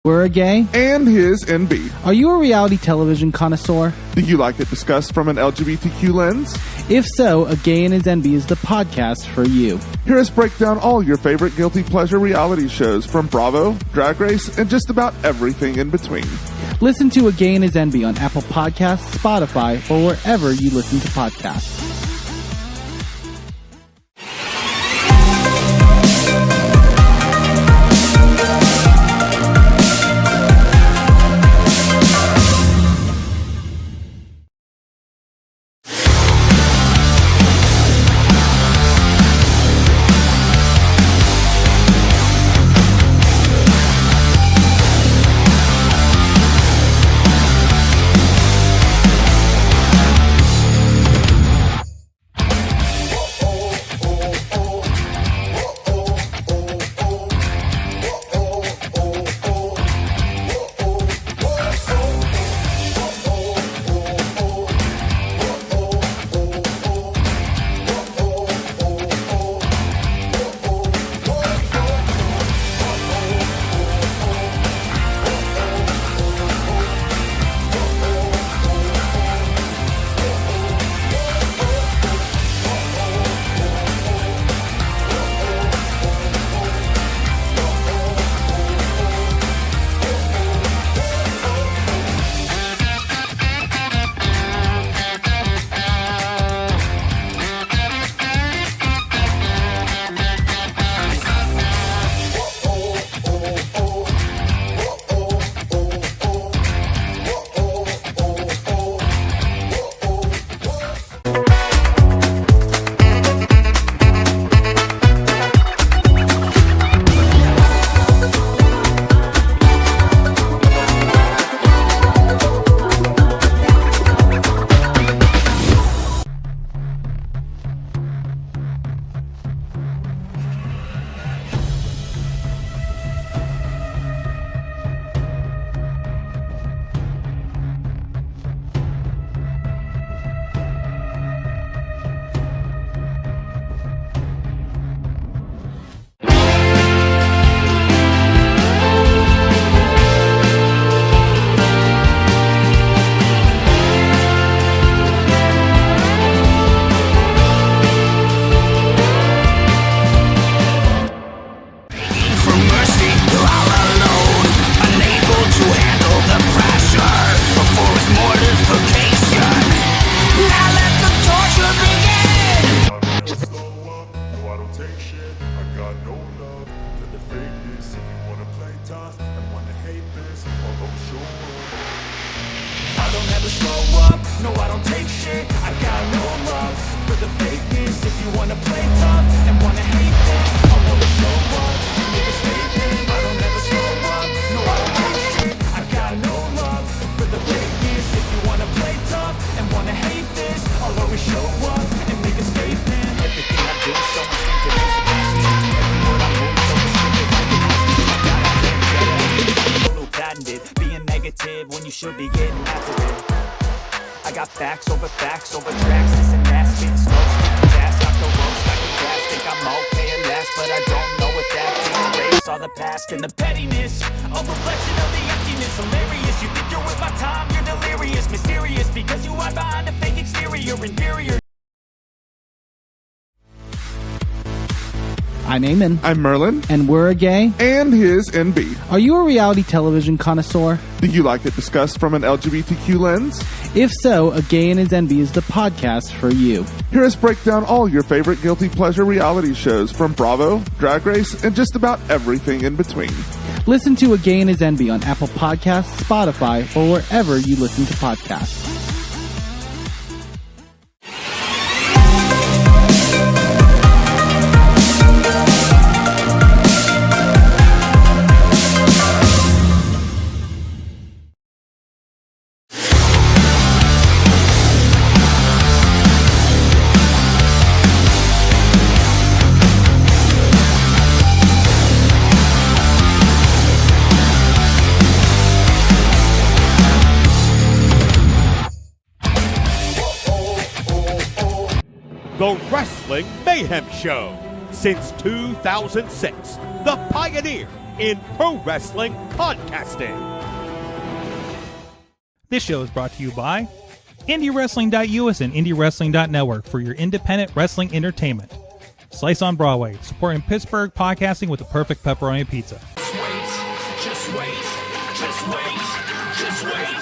We're a gay. And his NB. Are you a reality television connoisseur? Do you like it discussed from an LGBTQ lens? If so, A Gay and His NB is the podcast for you. Hear us break down all your favorite guilty pleasure reality shows from Bravo, Drag Race, and just about everything in between. Listen to A Gay and His NB on Apple Podcasts, Spotify, or wherever you listen to podcasts. And the pettiness, a reflection of the emptiness. Hilarious, you think you're with my time, you're delirious. Mysterious, because you hide behind a fake exterior. Inferior. I'm Eamon. I'm Merlin. And we're a gay. And his NB. Are you a reality television connoisseur? Do you like it discussed from an LGBTQ lens? If so, A Gay and His NB is the podcast for you. Hear us break down all your favorite guilty pleasure reality shows from Bravo, Drag Race, and just about everything in between. Listen to A Gay and His NB on Apple Podcasts, Spotify, or wherever you listen to podcasts. The Wrestling Mayhem Show. Since 2006, the pioneer, in pro wrestling podcasting. This show is brought to you by IndyWrestling.us and IndyWrestling.network for your independent wrestling entertainment. Slice on Broadway, supporting Pittsburgh podcasting with the perfect pepperoni pizza. Just wait, just wait, just wait, just wait,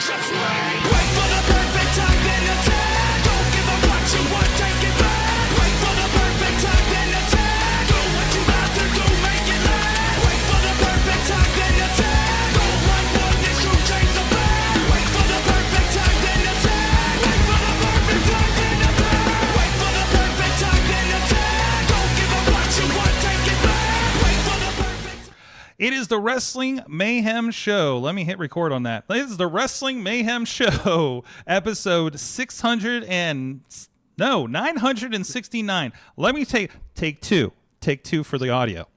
just wait. Wait for the perfect time, then attack. Don't give up what you want, take it back. Wait for the perfect time, then attack. Do what you have to do, make it last. Wait for the perfect time, then attack. Don't run for this, you change the back. Wait for the perfect time, then attack. Wait for the perfect time, then attack. Wait for the perfect time, then attack. Don't give up what you want, take it back. Wait for the perfect time. It is the Wrestling Mayhem Show. Let me hit record on that. This is the Wrestling Mayhem Show, episode 969. Let me take two for the audio.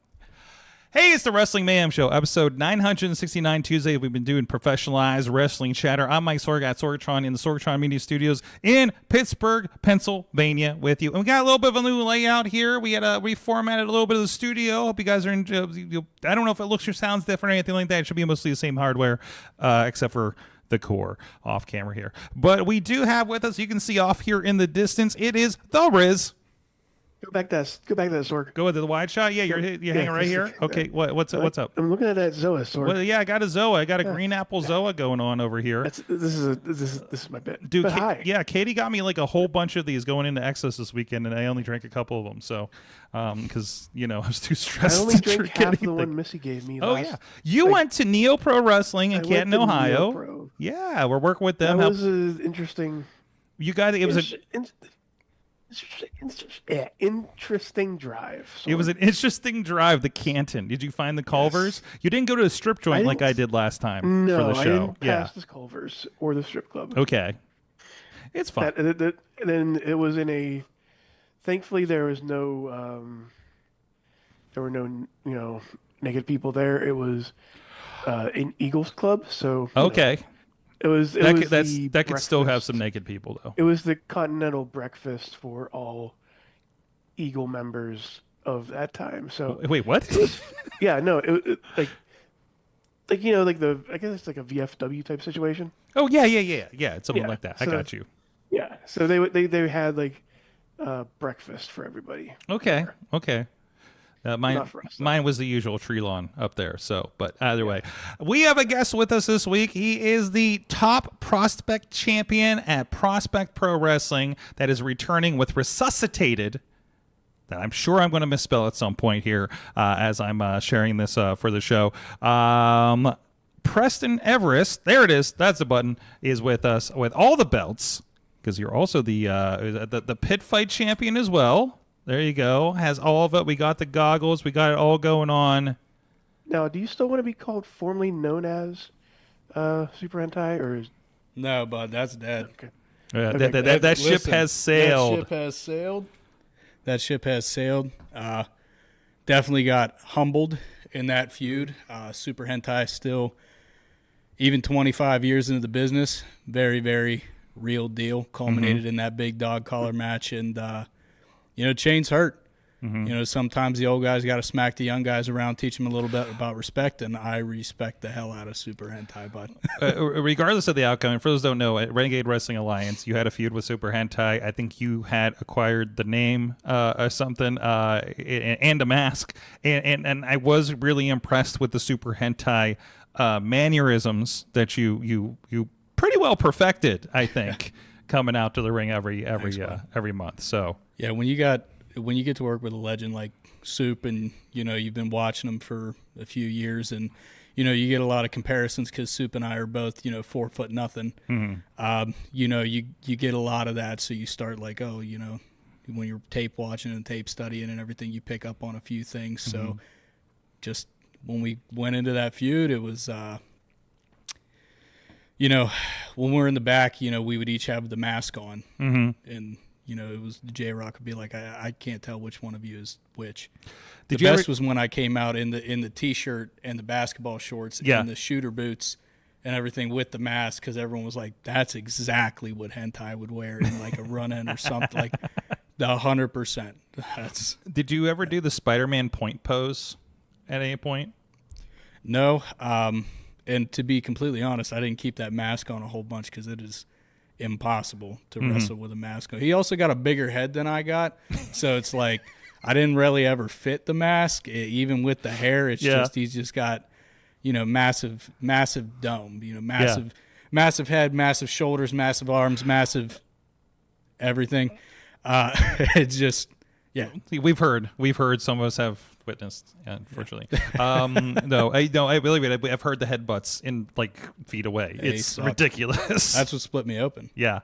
Hey, it's the Wrestling Mayhem Show, episode 969, Tuesday. We've been doing professionalized wrestling chatter. I'm Mike Sorg at Sorgatron in the Sorgatron Media Studios in Pittsburgh, Pennsylvania with you. And we got a little bit of a new layout here. We had reformatted a little bit of the studio. Hope you guys are I don't know if it looks or sounds different or anything like that. It should be mostly the same hardware, except for the core off camera here. But we do have with us, you can see off here in the distance, it is the Riz. Go back to that, Sorg. Go with the wide shot. Yeah, you're hanging right here. Okay, what's up? I'm looking at that Zoa, Sorg. Well, yeah, I got a Zoa. I got a green apple Zoa going on over here. This is my bit. Dude, but hi. Yeah, Katie got me like a whole bunch of these going into Exos this weekend, and I only drank a couple of them. So, because I was too stressed. I only to drank drink half anything. the one Missy gave me. Oh yeah, you went to Neo Pro Wrestling in I went Canton, to Ohio. Neo Pro. Yeah, we're working with them. That was an interesting. You got it. Was interesting drive. It was an interesting drive. The Canton. Did you find the Culvers? Yes. You didn't go to a strip joint like I did last time for the show. I didn't pass the Culvers or the strip club. Okay, it's fine. And then it was in a. Thankfully, there was no. There were no naked people there. It was an Eagles Club, so okay. It was that could still have some naked people though. It was the continental breakfast for all Eagle members of that time. So wait, what? Yeah, no, it like I guess it's like a VFW type situation. Oh yeah, it's something like that. I got you. Yeah, so they had like breakfast for everybody. Okay. Mine was the usual tree lawn up there. So, but either way, we have a guest with us this week. He is the top prospect champion at Prospect Pro Wrestling that is returning with Resuscitated. That I'm sure I'm going to misspell at some point here as I'm sharing this for the show. Preston Everest, there it is. That's the button. Is with us with all the belts because you're also the pit fight champion as well. There you go. Has all of it. We got the goggles. We got it all going on. Now, do you still want to be called formerly known as Super Hentai, or is... No, bud, that's dead. Okay. That ship has sailed. That ship has sailed. Definitely got humbled in that feud. Super Hentai still, even 25 years into the business, very, very real deal. Culminated in that big dog collar match, and chains hurt. Sometimes the old guys got to smack the young guys around, teach them a little bit about respect, and I respect the hell out of Super Hentai, bud. Regardless of the outcome, for those who don't know, at Renegade Wrestling Alliance, you had a feud with Super Hentai. I think you had acquired the name or something and a mask, and I was really impressed with the Super Hentai mannerisms that you pretty well perfected, I think, coming out to the ring every month. So yeah, when you get to work with a legend like Soup, and you've been watching him for a few years, and you get a lot of comparisons because Soup and I are both 4 foot nothing. You get a lot of that, so you start like, when you're tape watching and tape studying and everything, you pick up on a few things. So just when we went into that feud, it was when we're in the back, we would each have the mask on, and it was J-Rock would be like, I can't tell which one of you is which. The best was when I came out in the T-shirt and the basketball shorts and the shooter boots and everything with the mask, because everyone was like, that's exactly what hentai would wear in like a run-in or something. Like 100%. Did you ever do the Spider-Man point pose at any point? No. And to be completely honest, I didn't keep that mask on a whole bunch because it is impossible to wrestle with a mask on. He also got a bigger head than I got, so it's like I didn't really ever fit the mask. Even with the hair, it's just he's just got, massive dome, massive head, massive shoulders, massive arms, massive everything. It's just We've heard some of us have witnessed, unfortunately. I believe it. I've heard the headbutts in like feet away. It's ridiculous. That's what split me open. Yeah.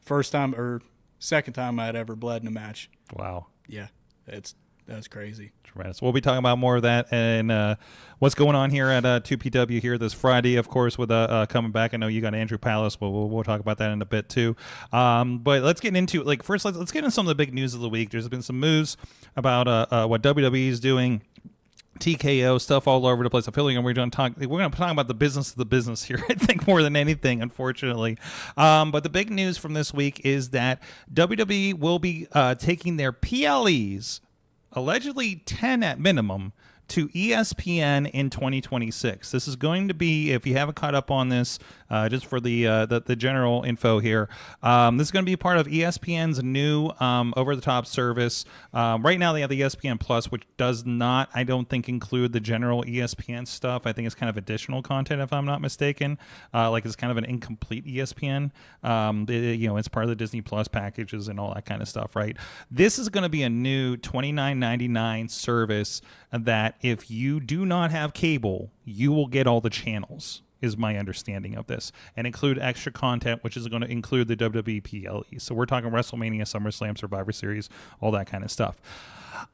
First time or second time I'd ever bled in a match. Wow. Yeah, that's crazy. Tremendous. We'll be talking about more of that and what's going on here at 2PW here this Friday, of course, with coming back. I know you got Andrew Palace, but we'll talk about that in a bit too. But let's get into first. Let's get into some of the big news of the week. There's been some news about what WWE is doing. TKO stuff all over the place. I feel like we're going to talk about the business of the business here, I think, more than anything, unfortunately. But the big news from this week is that WWE will be taking their PLEs, allegedly 10 at minimum, to ESPN in 2026. This is going to be, if you haven't caught up on this, just for the general info here, this is going to be part of ESPN's new over-the-top service. Right now they have the ESPN Plus, which does not, I don't think, include the general ESPN stuff. I think it's kind of additional content, if I'm not mistaken. It's kind of an incomplete ESPN. It's part of the Disney Plus packages and all that kind of stuff, right? This is going to be a new $29.99 service that if you do not have cable, you will get all the channels, is my understanding of this, and include extra content, which is going to include the WWE PLE. So we're talking WrestleMania, SummerSlam, Survivor Series, all that kind of stuff.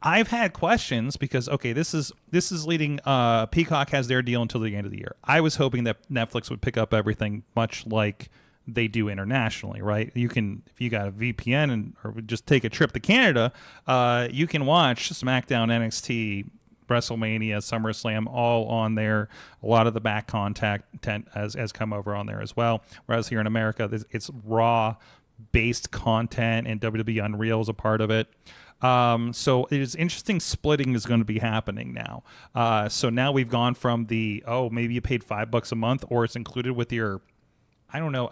I've had questions because, okay, this is leading, Peacock has their deal until the end of the year. I was hoping that Netflix would pick up everything much like they do internationally, right? You can, if you got a VPN or just take a trip to Canada, you can watch SmackDown, NXT, WrestleMania, SummerSlam, all on there. A lot of the back content has come over on there as well. Whereas here in America, it's Raw-based content, and WWE Unreal is a part of it. So it is interesting. Splitting is going to be happening now. So now we've gone from maybe you paid $5 a month, or it's included with your, I don't know.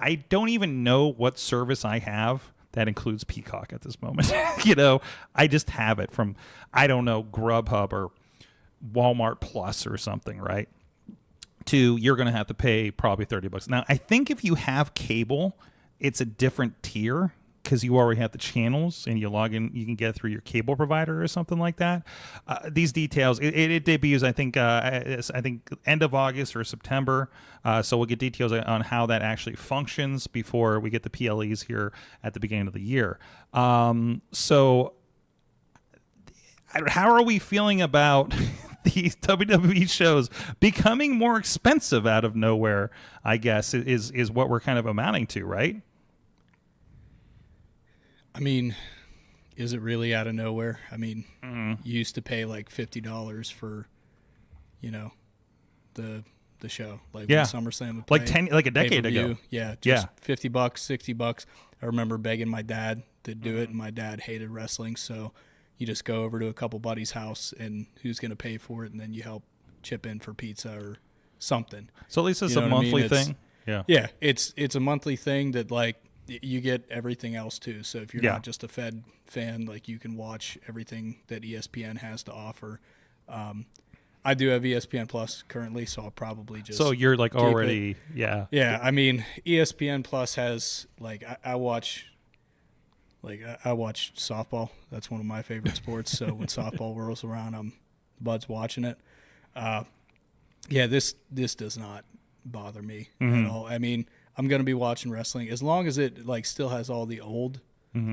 I don't even know what service I have that includes Peacock at this moment. I just have it from, I don't know, Grubhub or Walmart Plus or something, right? To you're going to have to pay probably $30. Now, I think if you have cable, it's a different tier because you already have the channels and you log in, you can get it through your cable provider or something like that. These details, it debuts, I think end of August or September. So we'll get details on how that actually functions before we get the PLEs here at the beginning of the year. So how are we feeling about these WWE shows becoming more expensive out of nowhere, I guess, is what we're kind of amounting to, right? I mean, is it really out of nowhere? I mean, you used to pay like $50 for, the show, like when SummerSlam would play, like a decade ago. Yeah, just $50, $60. I remember begging my dad to do it, and my dad hated wrestling, so you just go over to a couple buddies' house, and who's going to pay for it, and then you help chip in for pizza or something. So at least it's a monthly thing. Yeah, it's a monthly thing that like you get everything else too. So if you're not just a Fed fan, like you can watch everything that ESPN has to offer. I do have ESPN Plus currently, so I'll probably just. So you're like already, Yeah. I mean, ESPN Plus has like I watch softball. That's one of my favorite sports. So when softball rolls around, Bud's watching it. This does not bother me at all. I mean, I'm gonna be watching wrestling as long as it like still has all the old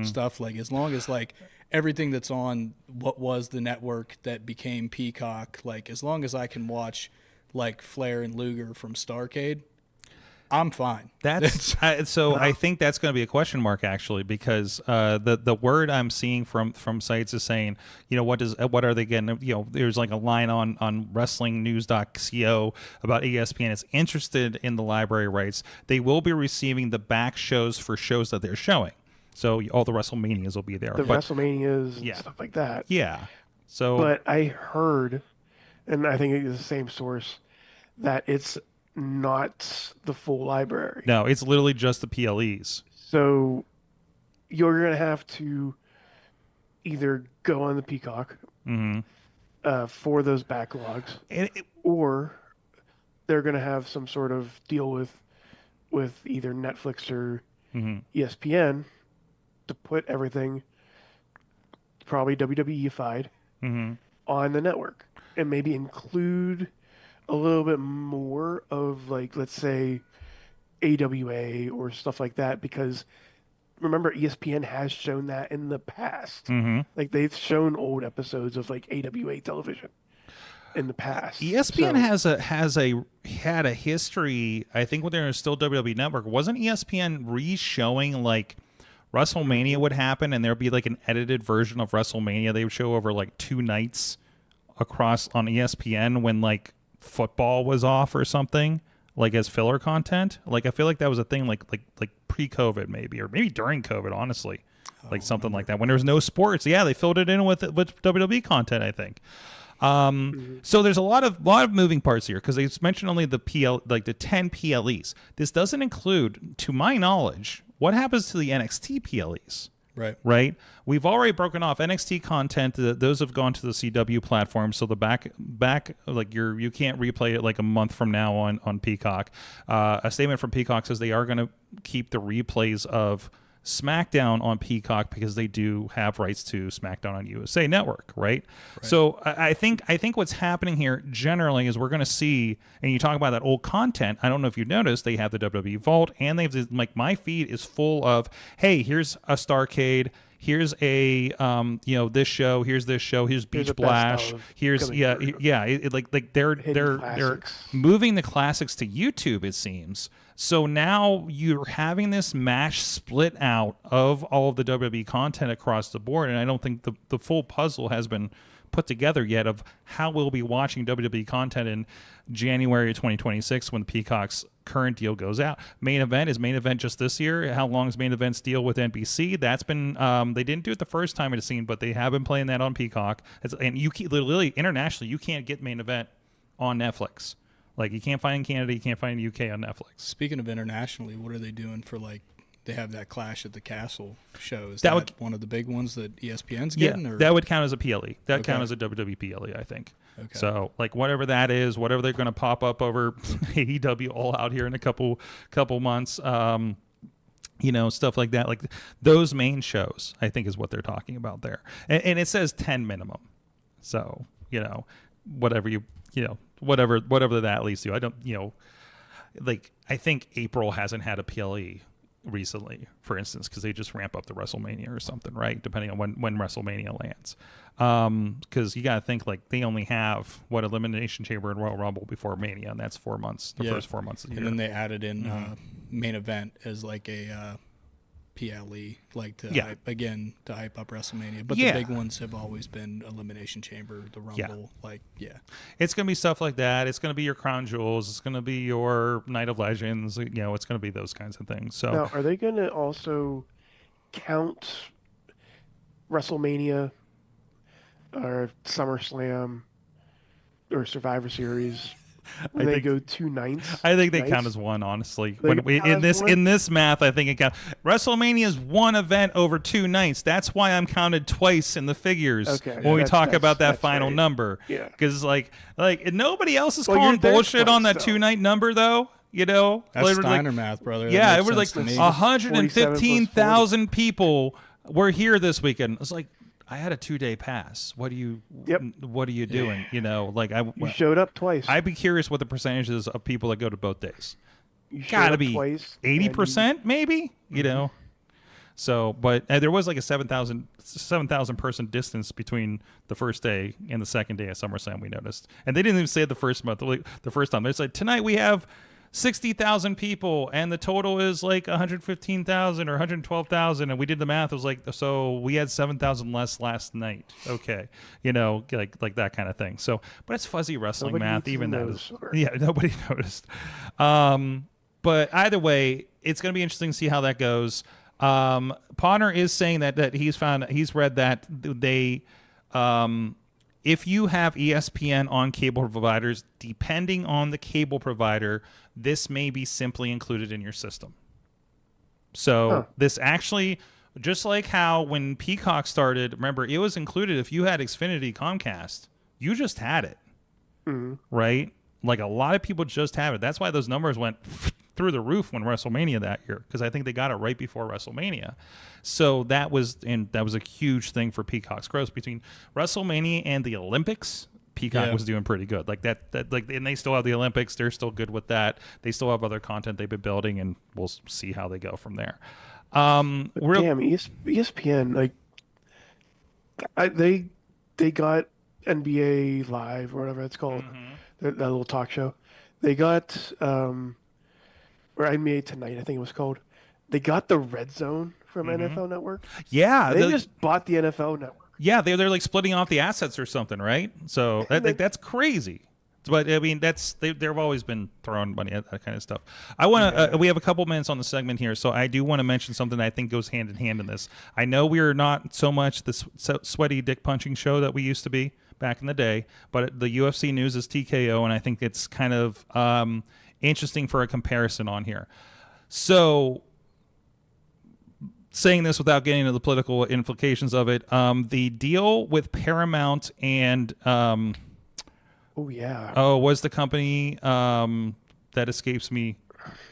stuff. Like as long as like everything that's on what was the network that became Peacock. Like as long as I can watch like Flair and Luger from Starrcade, I'm fine. That's so. I think that's going to be a question mark actually, because the word I'm seeing from sites is saying, what are they getting? There's like a line on WrestlingNews.co about ESPN is interested in the library rights. They will be receiving the back shows for shows that they're showing. So all the WrestleManias will be there. WrestleManias and stuff like that. Yeah. So, but I heard and I think it's the same source, that it's not the full library. No, it's literally just the PLEs. So you're going to have to either go on the Peacock for those backlogs, or they're going to have some sort of deal with either Netflix or ESPN to put everything, probably WWE-fied, on the network, and maybe include a little bit more of, like, let's say AWA or stuff like that, because remember, ESPN has shown that in the past. Like, they've shown old episodes of, like, AWA television in the past. ESPN had a history. I think when they were still WWE Network, wasn't ESPN re-showing like WrestleMania would happen, and there'd be like an edited version of WrestleMania they would show over like 2 nights across on ESPN when like football was off or something, like as filler content. Like I feel like that was a thing like pre-COVID maybe, or maybe during COVID, honestly. Like something like that when there was no sports. Yeah, they filled it in with WWE content, I think. So there's a lot of moving parts here, because they mentioned only the 10 PLEs. This doesn't include, to my knowledge, what happens to the NXT PLEs. Right. We've already broken off NXT content. Those have gone to the CW platform. So the back like you can't replay it like a month from now on Peacock. A statement from Peacock says they are going to keep the replays of SmackDown on Peacock because they do have rights to SmackDown on USA Network, right? So I think what's happening here generally is we're going to see, and you talk about that old content. I don't know if you noticed, they have the WWE Vault, and they have this, like, my feed is full of, hey, here's a Starrcade, here's a this show, here's Beach Blast, here's they're moving the classics to YouTube, it seems. So now you're having this mash split out of all of the WWE content across the board, and I don't think the full puzzle has been put together yet of how we'll be watching WWE content in January of 2026 when Peacock's current deal goes out. Main event just this year? How long is Main Event's deal with NBC? That's been they didn't do it the first time it seemed, but they have been playing that on Peacock. And you literally internationally, you can't get Main Event on Netflix. Like, you can't find in Canada, you can't find in the UK on Netflix. Speaking of internationally, what are they doing for, like, they have that Clash at the Castle show? Is that one of the big ones that ESPN's getting? Yeah, or? that would count as a PLE. That would count as a WWE PLE, I think. Okay. So, like, whatever that is, whatever they're going to pop up over AEW All Out here in a couple months, stuff like that. Like, those main shows, I think, is what they're talking about there. And it says 10 minimum. So, whatever that leads to. I don't, I think April hasn't had a PLE recently, for instance, because they just ramp up the WrestleMania or something, right? Depending on when WrestleMania lands. Because you got to think, like, they only have Elimination Chamber and Royal Rumble before Mania, and that's 4 months, first 4 months of the year. And then they added in Main Event as like a PLE, like to hype up WrestleMania. But the big ones have always been Elimination Chamber, the Rumble, It's going to be stuff like that. It's going to be your Crown Jewels. It's going to be your Night of Legends. It's going to be those kinds of things. So now, are they going to also count WrestleMania or SummerSlam or Survivor Series? When they go 2 nights? I think they count as one, honestly. In this math, I think it counts. WrestleMania is one event over 2 nights. That's why I'm counted twice in the figures when we talk about that final number. Yeah. Because like nobody else is calling bullshit on that 2-night number, though. That's Steiner math, brother. Yeah, it was like 115,000 people were here this weekend. It's like, I had a 2-day pass. What are you doing? You showed up twice. I'd be curious what the percentage is of people that go to both days. Gotta be 80%, maybe. So, but there was like a 7,000 person distance between the first day and the second day of SummerSlam. We noticed, and they didn't even say it the first month. The first time they said, tonight we have 60,000 people, and the total is like 115,000 or 112,000, and we did the math. It was like, so we had 7,000 less last night. Okay, like that kind of thing. So, but it's fuzzy wrestling math. Even those, nobody noticed. But either way, it's going to be interesting to see how that goes. Potter is saying that he's read that they if you have ESPN on cable providers, depending on the cable provider, this may be simply included in your system. So this actually, just like how when Peacock started, remember, it was included. If you had Xfinity Comcast, you just had it, right? Like a lot of people just have it. That's why those numbers went through the roof when WrestleMania that year, because I think they got it right before WrestleMania. So that was a huge thing for Peacock's growth between WrestleMania and the Olympics. Peacock was doing pretty good, like that, and they still have the Olympics. They're still good with that. They still have other content they've been building, and we'll see how they go from there. Damn, ESPN, like, they got NBA Live or whatever it's called, that little talk show. They got or NBA Tonight, I think it was called. They got the Red Zone from NFL Network. Yeah, they just bought the NFL Network. Yeah, they're like splitting off the assets or something, right? So that's crazy. But I mean, they've always been throwing money at that kind of stuff. I want to. We have a couple minutes on the segment here, so I do want to mention something that I think goes hand in hand in this. I know we are not so much the sweaty dick punching show that we used to be back in the day, but the UFC news is TKO, and I think it's kind of interesting for a comparison on here. So, saying this without getting into the political implications of it, the deal with Paramount and was the company that escapes me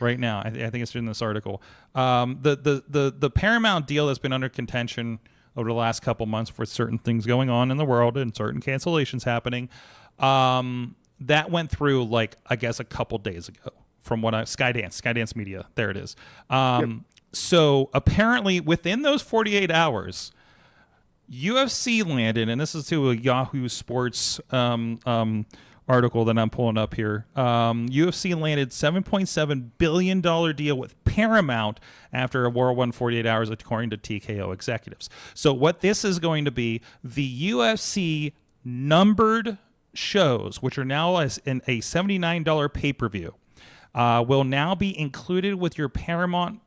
right now. I think it's in this article. The Paramount deal that's been under contention over the last couple months with certain things going on in the world and certain cancellations happening. That went through, like, I guess a couple days ago from what Skydance Media. There it is. So apparently within those 48 hours, UFC landed, and this is to a Yahoo Sports article that I'm pulling up here. UFC landed $7.7 billion deal with Paramount after a whirlwind 48 hours, according to TKO executives. So what this is going to be, the UFC numbered shows, which are now in a $79 pay-per-view, will now be included with your Paramount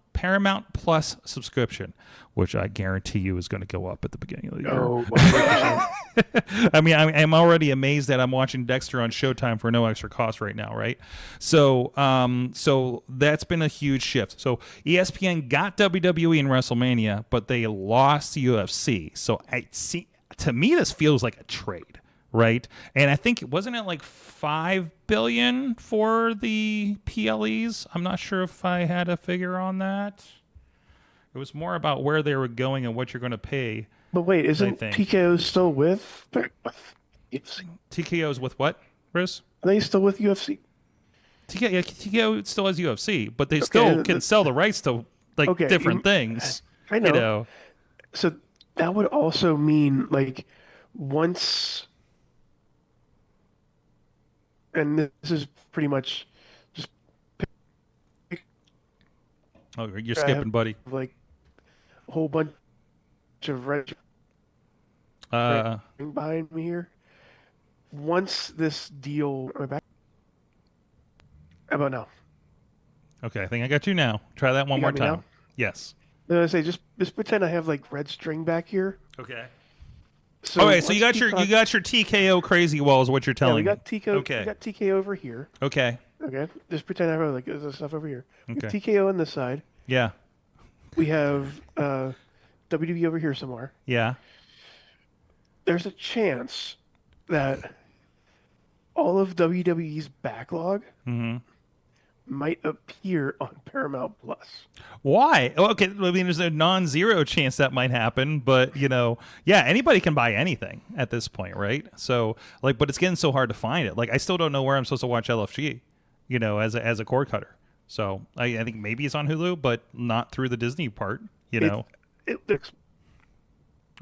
Plus subscription, which I guarantee you is going to go up at the beginning of the year. Oh, 100%. I mean, I'm already amazed that I'm watching Dexter on Showtime for no extra cost right now, right? So, so that's been a huge shift. So ESPN got WWE and WrestleMania, but they lost UFC. So to me, this feels like a trade, right? And I think wasn't it like $5 billion for the PLEs? I'm not sure if I had a figure on that. It was more about where they were going and what you're going to pay. But wait, isn't TKO still with UFC? TKO's with what, Chris? Are they still with UFC? TKO still has UFC, but they still can sell the rights to different things. I know. You know. So that would also mean, like, once, and this is pretty much just. Oh, you're skipping, buddy. Like a whole bunch of red behind me here. Once this deal, am I back? How about now? Okay, I think I got you now. Try that one more time. Now? Yes. I say just pretend I have like red string back here. Okay. So, so you got your TKO crazy wall is what you're telling me. We got TKO. Okay. We got TKO over here. Okay. Okay. Just pretend I have like this stuff over here. Okay. TKO on this side. Yeah. We have WWE over here somewhere. Yeah. There's a chance that all of WWE's backlog might appear on Paramount Plus. Why? Okay, I mean, there's a non-zero chance that might happen, but anybody can buy anything at this point, right? So, but it's getting so hard to find it. Like, I still don't know where I'm supposed to watch LFG, as a cord cutter. So, I think maybe it's on Hulu, but not through the Disney part,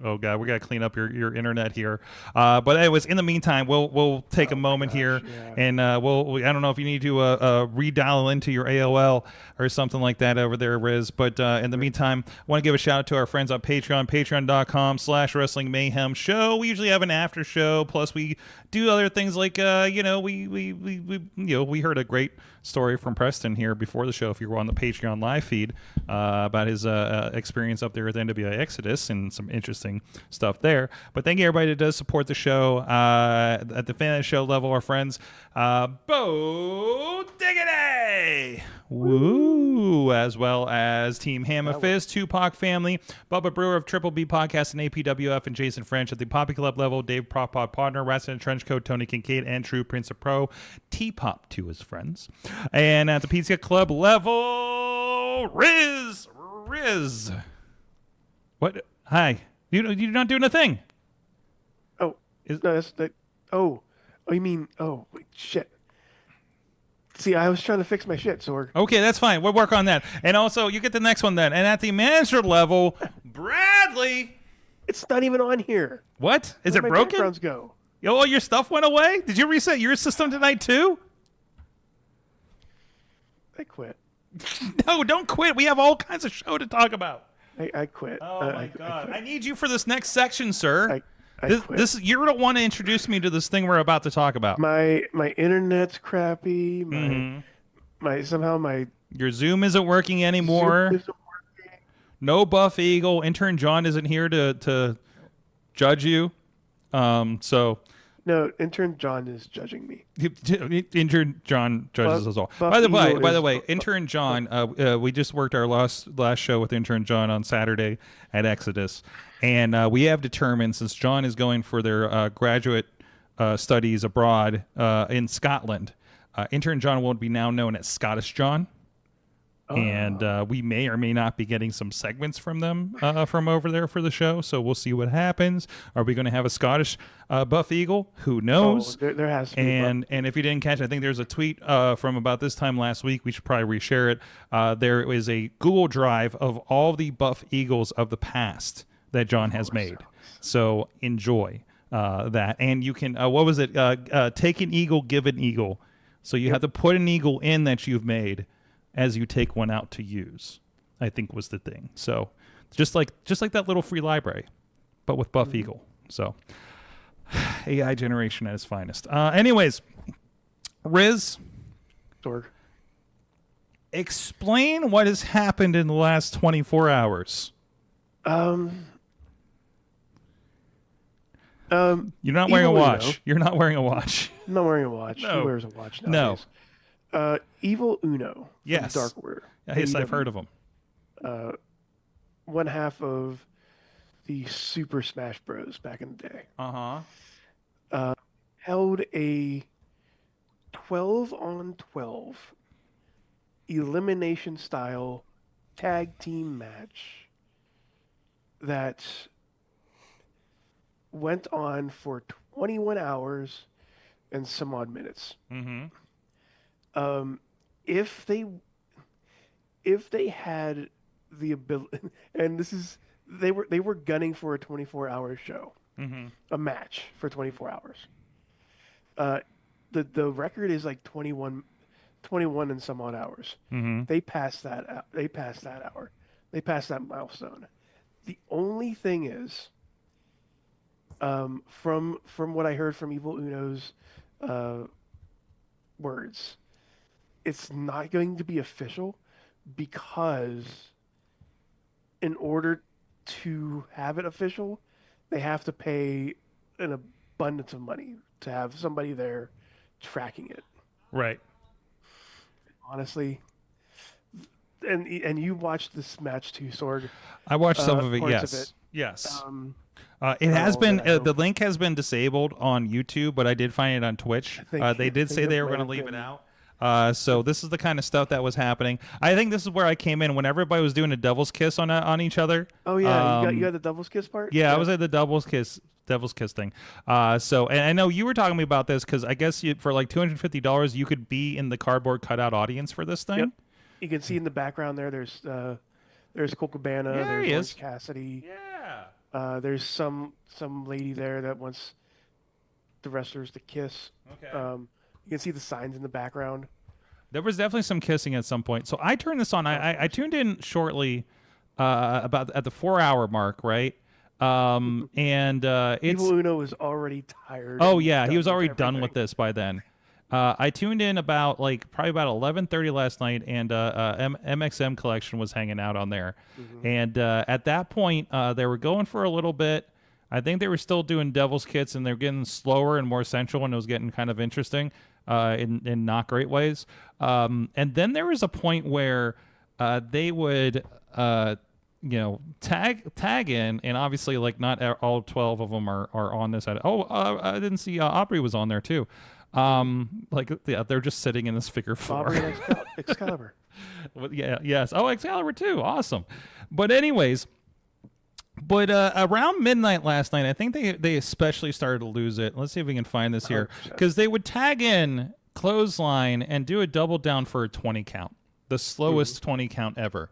Oh God, we got to clean up your internet here. But anyways, in the meantime, we'll take a moment here, and I don't know if you need to redial into your AOL or something like that over there, Riz. But in the meantime, I want to give a shout out to our friends on Patreon, patreon.com/Wrestling Mayhem Show. We usually have an after show, plus we do other things like we heard a great story from Preston here before the show, if you were on the Patreon live feed, about his experience up there at the NWA Exodus and some interesting interesting stuff there. But thank you everybody that does support the show at the fan of the show level. Our friends, Bo Diggity, woo, as well as Team Hammer Fist, Tupac family, Bubba Brewer of Triple B Podcast and APWF, and Jason French at the Poppy Club level, Dave Prop Partner, Rats in a Trench Coat, Tony Kincaid, and True Prince of Pro, T-Pop to his friends. And at the Pizza Club level, Riz. What? Hi. You're not doing a thing. Oh, no, that's the. Oh, you mean? Oh, wait, shit. See, I was trying to fix my shit, Sorg. Okay, that's fine. We'll work on that. And also, you get the next one then. And at the manager level, Bradley. It's not even on here. What? Is Where'd it my broken? backgrounds go? Oh, your stuff went away? Did you reset your system tonight too? I quit. No, don't quit. We have all kinds of show to talk about. I quit. Oh my God! quit. I need you for this next section, sir. I quit. This you're gonna want to introduce me to this thing we're about to talk about. My internet's crappy. Mm-hmm. Your Zoom isn't working anymore. Zoom isn't working. No Buff Eagle. Intern John isn't here to judge you. So. No, intern John is judging me. Intern John judges us all. By the way, intern John, we just worked our last show with intern John on Saturday at Exodus, and we have determined, since John is going for their graduate studies abroad in Scotland, intern John will be now known as Scottish John. And we may or may not be getting some segments from them from over there for the show. So we'll see what happens. Are we going to have a Scottish Buff Eagle? Who knows? There has to be. And if you didn't catch it, I think there's a tweet from about this time last week. We should probably reshare it. There is a Google Drive of all the Buff Eagles of the past that John has made. So enjoy that. And you can, what was it? Take an eagle, give an eagle. So you have to put an eagle in that you've made as you take one out to use, I think was the thing. So just like that little free library, but with Buff Eagle. So AI generation at its finest. Anyways, Riz, Sorg. Explain what has happened in the last 24 hours. You're not wearing a watch. You're not wearing a watch. I'm not wearing a watch. No. Who wears a watch nowadays? No. Evil Uno. Yes. From Dark Order. Yes, I've heard of him. One half of the Super Smash Bros. Back in the day. Held a 12-on-12 elimination style tag team match that went on for 21 hours and some odd minutes. If they had the ability, and they were gunning for a 24-hour show, a match for 24 hours. The record is like 21 and some odd hours. They passed that out. They passed that hour. They passed that milestone. The only thing is, from what I heard from Evil Uno's words, it's not going to be official because in order to have it official, they have to pay an abundance of money to have somebody there tracking it. Right. Honestly, and you watched this match too, Sorg. I watched some of it. Yes. Of it. Yes. It has been the link has been disabled on YouTube, but I did find it on Twitch. They did say they were going to leave it out. So this is the kind of stuff that was happening. I think this is where I came in when everybody was doing a devil's kiss on each other. Oh yeah, you got the devil's kiss part. Yeah, I was at the devil's kiss thing. So and I know you were talking to me about this because I guess for like $250 you could be in the cardboard cutout audience for this thing. Yep. You can see in the background there's Cole Cabana, there's Orange Cassidy. Yeah. There's some lady there that wants the wrestlers to kiss. Okay. You can see the signs in the background. There was definitely some kissing at some point. So I turned this on. I tuned in shortly about at the 4-hour mark, right? And it's Evil Uno was already tired. Oh yeah, he was already done with this by then. I tuned in about probably about 11:30 last night, and MXM Collection was hanging out on there, and at that point they were going for a little bit. I think they were still doing Devil's Kits, and they're getting slower and more sensual, and it was getting kind of interesting in not great ways. And then there was a point where they would tag in, and obviously not all 12 of them are on this. I didn't see Aubrey was on there too. They're just sitting in this figure 4. Aubrey and Excalibur. Yes. Oh, Excalibur too. Awesome. But anyways, around midnight last night, I think they especially started to lose it. Let's see if we can find this here, because they would tag in clothesline and do a double down for a 20 count, the slowest 20 count ever.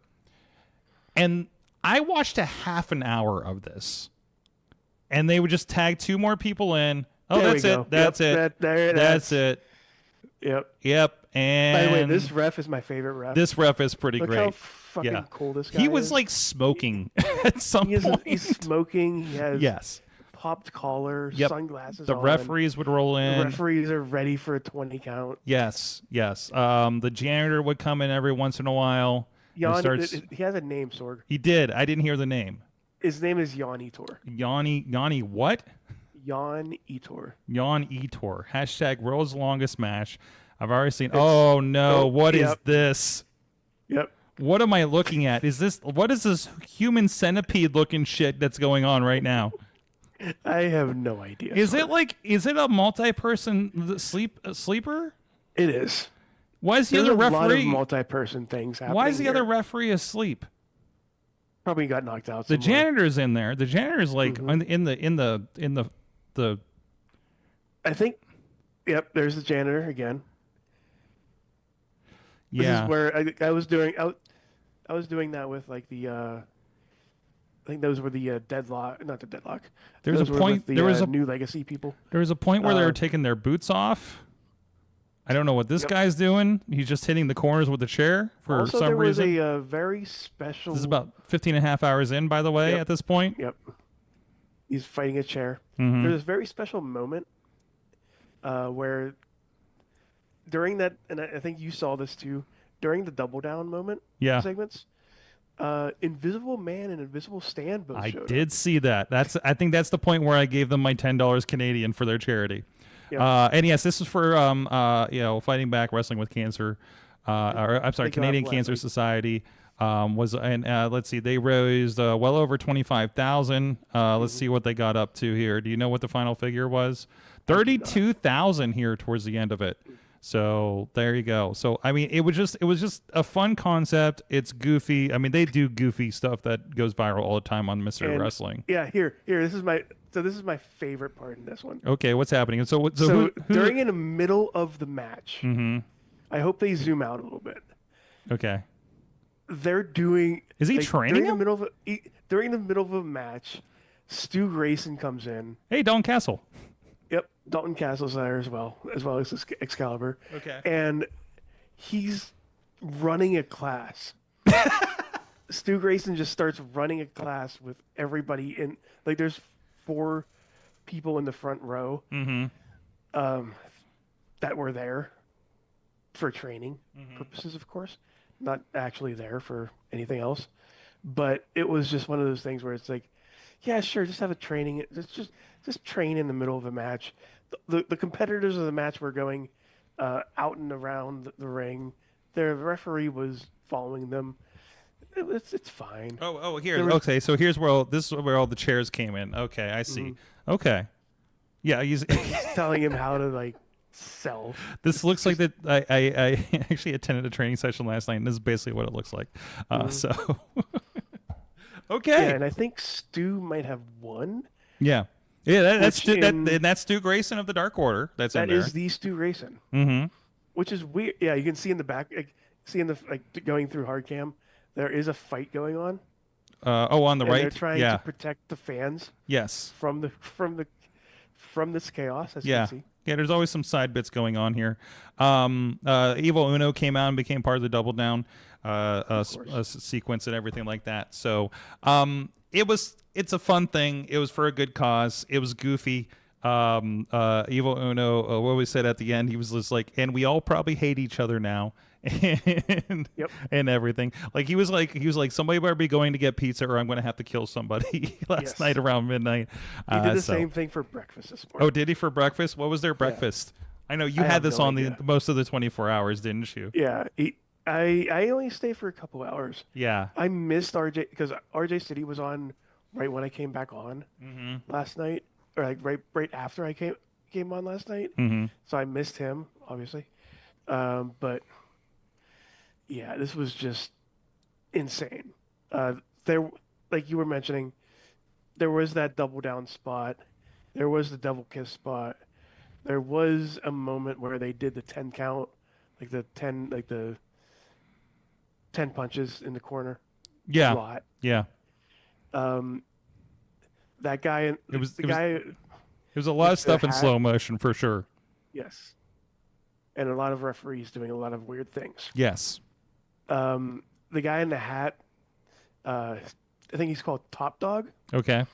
And I watched a half an hour of this, and they would just tag 2 more people in. Oh, that's it. That's it. That's it. Yep. And by the way, this ref is my favorite ref. This ref is pretty Look great. how fucking cool this guy is. He was smoking at some point. He's smoking. He has popped collar, sunglasses The on. Referees would roll in. The referees are ready for a 20 count. Yes. The janitor would come in every once in a while. He has a name, Sorg. He did. I didn't hear the name. His name is Jan Etor. Yanni what? Jan Etor. Jan Etor. # world's longest match. I've already seen. Oh no! What is this? Yep. What am I looking at? What is this human centipede looking shit that's going on right now? I have no idea. Is it a multi-person sleeper? It is. Why is the other referee? There's a lot of multi-person things happening. Why is the here. other referee asleep? Probably got knocked out. The janitor's in there. The janitor's in the. I think. Yep. There's the janitor again. Yeah. This is where I was doing. I was doing that with the. I think those were the deadlock, not the deadlock. There was a point. There was a New Legacy people. There was a point where they were taking their boots off. I don't know what this guy's doing. He's just hitting the corners with the chair for some there reason. Was a very special. This is about 15 and a half hours in, by the way, at this point. Yep. He's fighting a chair. Mm-hmm. There's this very special moment where during that, and I think you saw this too, during the double down moment segments, Invisible Man and Invisible Stan both showed did up. see that. I think that's the point where I gave them my $10 Canadian for their charity. Yep. And yes, this is for fighting back, wrestling with cancer. Canadian Cancer Society let's see, they raised well over 25,000. Let's see what they got up to here. Do you know what the final figure was? 32,000 here towards the end of it. So there you go. So I mean, it was just a fun concept. It's goofy. I mean, they do goofy stuff that goes viral all the time on Mystery Wrestling. Yeah, here. This is my favorite part in this one. Okay, what's happening? So during in the middle of the match, I hope they zoom out a little bit. Okay. They're doing. Is he training him? During the middle of a match, Stu Grayson comes in. Hey, Don Castle. Yep, Dalton Castle's there as well as Excalibur. Okay. And he's running a class. Stu Grayson just starts running a class with everybody in. There's 4 people in the front row that were there for training purposes, of course. Not actually there for anything else. But it was just one of those things where it's like, yeah, sure, just have a training. Just train in the middle of a match. The competitors of the match were going out and around the ring. The referee was following them. It's fine. Oh, here. Okay, so this is where all the chairs came in. Okay, I see. Okay. Yeah, he's telling him how to sell. This looks like that. I actually attended a training session last night, and this is basically what it looks like. So. Okay. Yeah, and I think Stu might have won. Yeah. Yeah, that's Stu Grayson of the Dark Order. That is the Stu Grayson. Mm-hmm. Which is weird. Yeah, you can see in the back, going through hard cam, there is a fight going on. On the right. They're trying to protect the fans. Yes. From this chaos. As you can see. Yeah, there's always some side bits going on here. Evil Uno came out and became part of the Double Down sequence and everything like that. So it's a fun thing. It was for a good cause. It was goofy. Evil Uno, what we said at the end, he was just like, and we all probably hate each other now. And and everything. Like he was like somebody better be going to get pizza or I'm going to have to kill somebody last night around midnight. He did the same thing for breakfast this morning. Oh, did he for breakfast? What was their breakfast? I know you had this on the most of the 24 hours, didn't you? Yeah, I only stayed for a couple hours. Yeah. I missed RJ because RJ City was on right when I came back on last night, or like right after I came on last night. So I missed him, obviously. But yeah, this was just insane. There, like you were mentioning, there was that double down spot. There was the double kiss spot. There was a moment where they did the 10 count, like the 10 punches in the corner. Yeah. A lot. Yeah. That guy. It was a lot of stuff in slow motion for sure. Yes. And a lot of referees doing a lot of weird things. Yes. The guy in the hat, I think he's called Top Dog. Okay.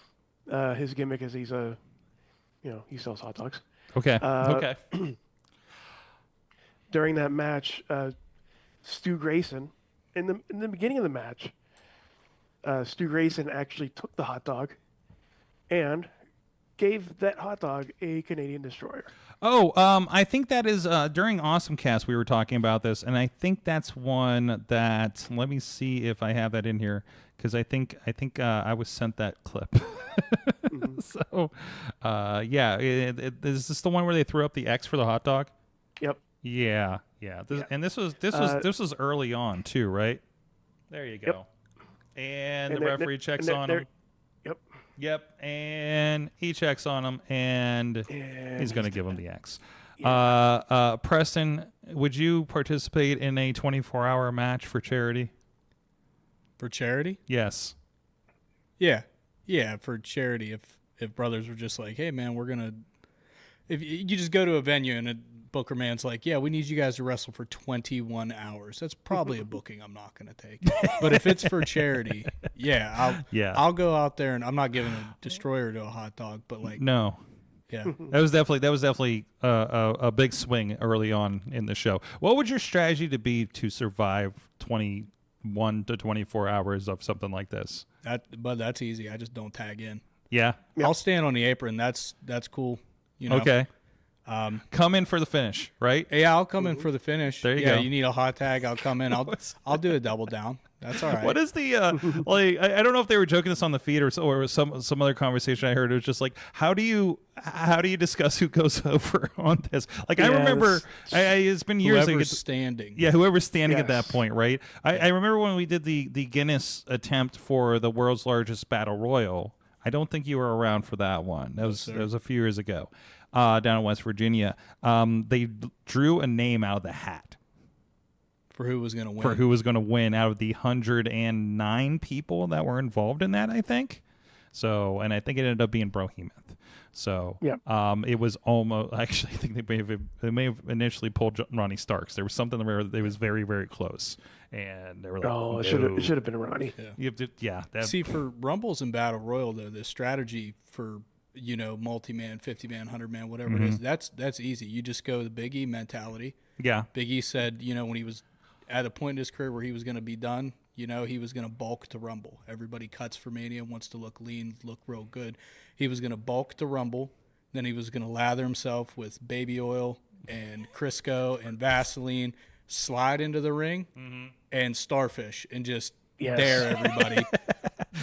His gimmick is he sells hot dogs. Okay. Okay. During that match, Stu Grayson, in the beginning of the match, Stu Grayson actually took the hot dog and gave that hot dog a Canadian destroyer. Oh, I think that is during Awesome Cast we were talking about this, and I think that's one that. Let me see if I have that in here because I think I was sent that clip. So, yeah, is this the one where they threw up the X for the hot dog? Yep. Yeah. And this was early on too, right? There you go. Yep. And the referee checks on him. Yep, and he checks on him, and he's going to give him the X. Yeah. Preston, would you participate in a 24-hour match for charity? For charity? Yes. Yeah, for charity. If brothers were just like, hey man, we're gonna, if you just go to a venue and a booker man's like, yeah, we need you guys to wrestle for 21 hours. That's probably a booking I'm not going to take. But if it's for charity, I'll go out there and I'm not giving a destroyer to a hot dog, but like no. Yeah. That was definitely a big swing early on in the show. What would your strategy to be to survive 21 to 24 hours of something like this? But that's easy. I just don't tag in. Yeah. I'll stand on the apron. That's cool. You know? Okay. Come in for the finish, right? Yeah, I'll come in for the finish. There you go. You need a hot tag, I'll come in. I'll do a double down. That's all right. What is the like? I don't know if they were joking this on the feed or it was some other conversation I heard. It was just like, how do you discuss who goes over on this? Like I remember, it's been years. Whoever's standing. Yeah, whoever's standing at that point, right? I remember when we did the Guinness attempt for the world's largest battle royal. I don't think you were around for that one. That was a few years ago. Down in West Virginia, they drew a name out of the hat for who was going to win. For who was going to win out of the 109 people that were involved in that, I think. So, and I think it ended up being Brohemoth. So, it was almost. Actually, I think they may have initially pulled Ronnie Starks. There was something where it was very, very close, and they were like, "Oh, it should have been Ronnie." Yeah. See, for Rumbles and Battle Royal, though, the strategy for multi-man, 50-man, 100-man, whatever it is, that's easy. You just go the Big E mentality. Yeah. Big E said, when he was at a point in his career where he was going to be done, he was going to bulk to Rumble. Everybody cuts for Mania, wants to look lean, look real good. He was going to bulk to Rumble. Then he was going to lather himself with baby oil and Crisco and Vaseline, slide into the ring, and starfish, and just dare everybody.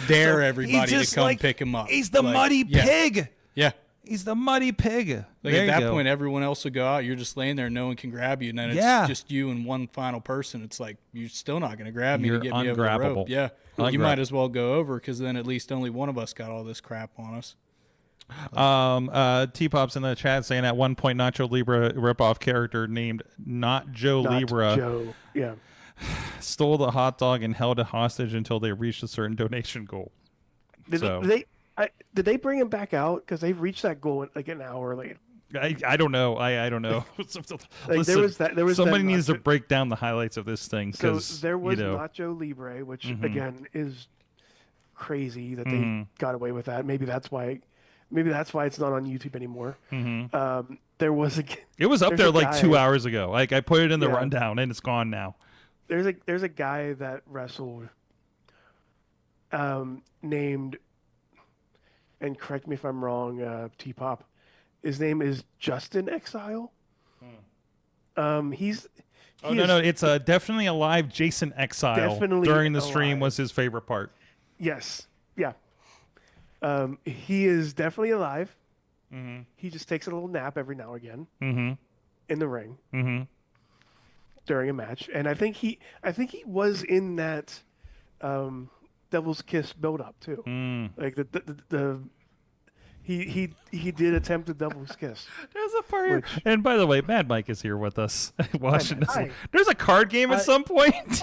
Dare everybody to come pick him up. He's the muddy pig. Yeah. He's the muddy pig. Like at that point, everyone else will go out. You're just laying there. No one can grab you. And then it's just you and one final person. It's like, you're still not going to grab me to get me over the rope. Yeah. You might as well go over because then at least only one of us got all this crap on us. T-Pop's in the chat saying at one point Nacho Libre ripoff character named Not Joe Libre stole the hot dog and held it hostage until they reached a certain donation goal. Did they bring him back out? Because they've reached that goal in like an hour later. I don't know. I don't know. Listen, there was somebody needs to break down the highlights of this thing. So there was Nacho Libre, which again is crazy that they got away with that. Maybe that's why maybe that's why it's not on YouTube anymore. There was It was up there's there a like guy- 2 hours ago. Like I put it in the Yeah. rundown and it's gone now. There's a guy that wrestled named, and correct me if I'm wrong, T-Pop. His name is Justin Exile. He's Oh no, it's definitely alive. Jason Exile Definitely during the stream alive. was his favorite part. Yes, yeah. He is definitely alive. He just takes a little nap every now and again in the ring during a match, and I think he was in that Devil's Kiss build up too. Like he did attempt a Devil's Kiss. There's a part here. And by the way, Mad Mike is here with us watching this. Hi. There's a card game at some point.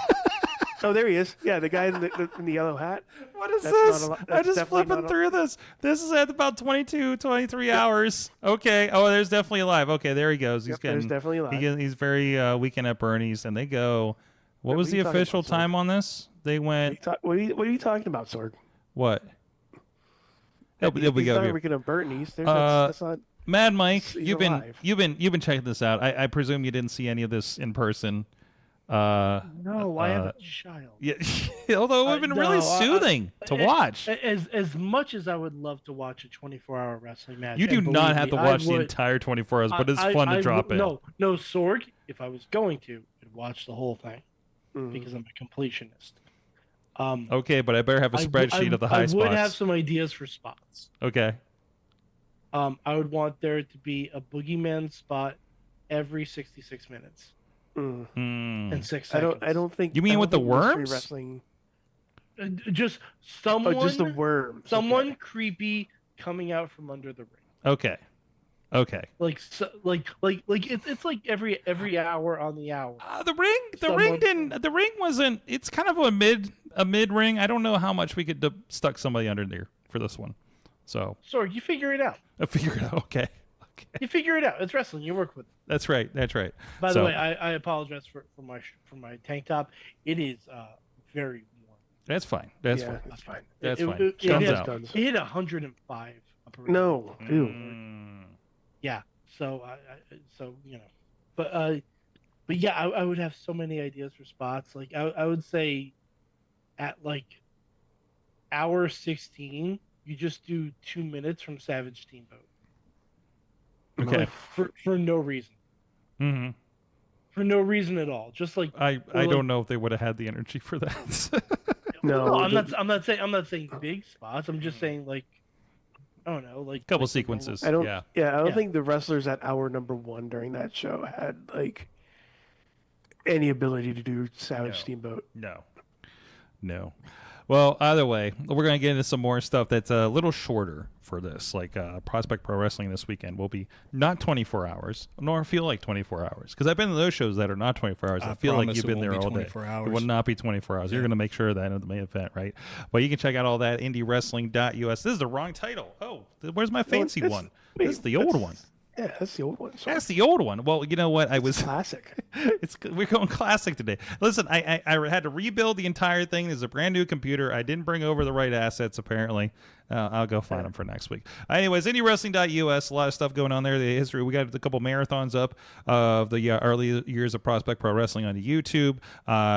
Oh, there he is. Yeah, the guy in the yellow hat. What is That's this? not a- I'm that's just definitely flipping not a- through this. This is at about 22, 23 hours. Okay. Oh, there's definitely alive. Okay, there he goes. He's Yep, getting. there's definitely alive. He's very Weekend at Bernie's, and they go. What was are the you talking official about, Sorg? time on this? They went What are you talking about, Sorg? what? There we go. Here. We're gonna Bernie's. That's not. Mad Mike, He's you've been alive. checking this out. I presume you didn't see any of this in person. No, I have a child. Yeah, although it would have been really soothing to watch. As much as I would love to watch a 24-hour wrestling match, You do and not believe have to me, I watch the would- entire 24 hours, but it's I- fun to I drop would- in. No, Sorg. If I was going to, I'd watch the whole thing because I'm a completionist. Okay, but I better have a spreadsheet of the high I would spots. have some ideas for spots. Okay. I would want there to be a boogeyman spot every 66 minutes and 6 seconds. I don't think. You mean I don't with the think mystery worms? Wrestling. Just someone. Just the worms. Someone Okay. creepy coming out from under the ring. Okay. Like it's like every hour on the hour. The ring wasn't. It's kind of a mid ring. I don't know how much we could stuck somebody under there for this one. So Sorg, you figure it out. I figured it out. Okay. You figure it out. It's wrestling. You work with it. That's right. By So- the way, I apologize for my tank top. It is very warm. That's fine. That's Yeah, fine. that's fine. That's It- fine. it- it Guns hit- out. Guns. It hit 105. upper No, ew. Yeah. So so you know, but yeah, I would have so many ideas for spots. Like I would say, at like hour 16, you just do 2 minutes from Savage Steamboat. Okay. Like, for no reason. Mm-hmm. For no reason at all. Just like I like- don't know if they would have had the energy for that. No, I'm not saying big spots. I'm just saying like I don't know, like Couple like the normal- sequences. I don't. Yeah. Yeah, I don't Yeah. think the wrestlers at hour number 1 during that show had like any ability to do Savage No. Steamboat. No. Well, either way, we're going to get into some more stuff that's a little shorter for this. Like Prospect Pro Wrestling this weekend will be not 24 hours, nor feel like 24 hours. Because I've been to those shows that are not 24 hours. I feel like promise you've it been won't there be all day. 24 hours. It will not be 24 hours. You're going to make sure of that in the main event, right? Well, you can check out all that IndyWrestling.us. This is the wrong title. Oh, where's my fancy it's- one? wait, This is the old that's- one. Yeah, that's the old one. So That's the old one. Well, you know what? I was classic. we're going classic today. Listen, I had to rebuild the entire thing. There's a brand new computer. I didn't bring over the right assets apparently. I'll go find them for next week. Anyways, IndyWrestling.us, a lot of stuff going on there. The history. We got a couple marathons up of the early years of Prospect Pro Wrestling on YouTube.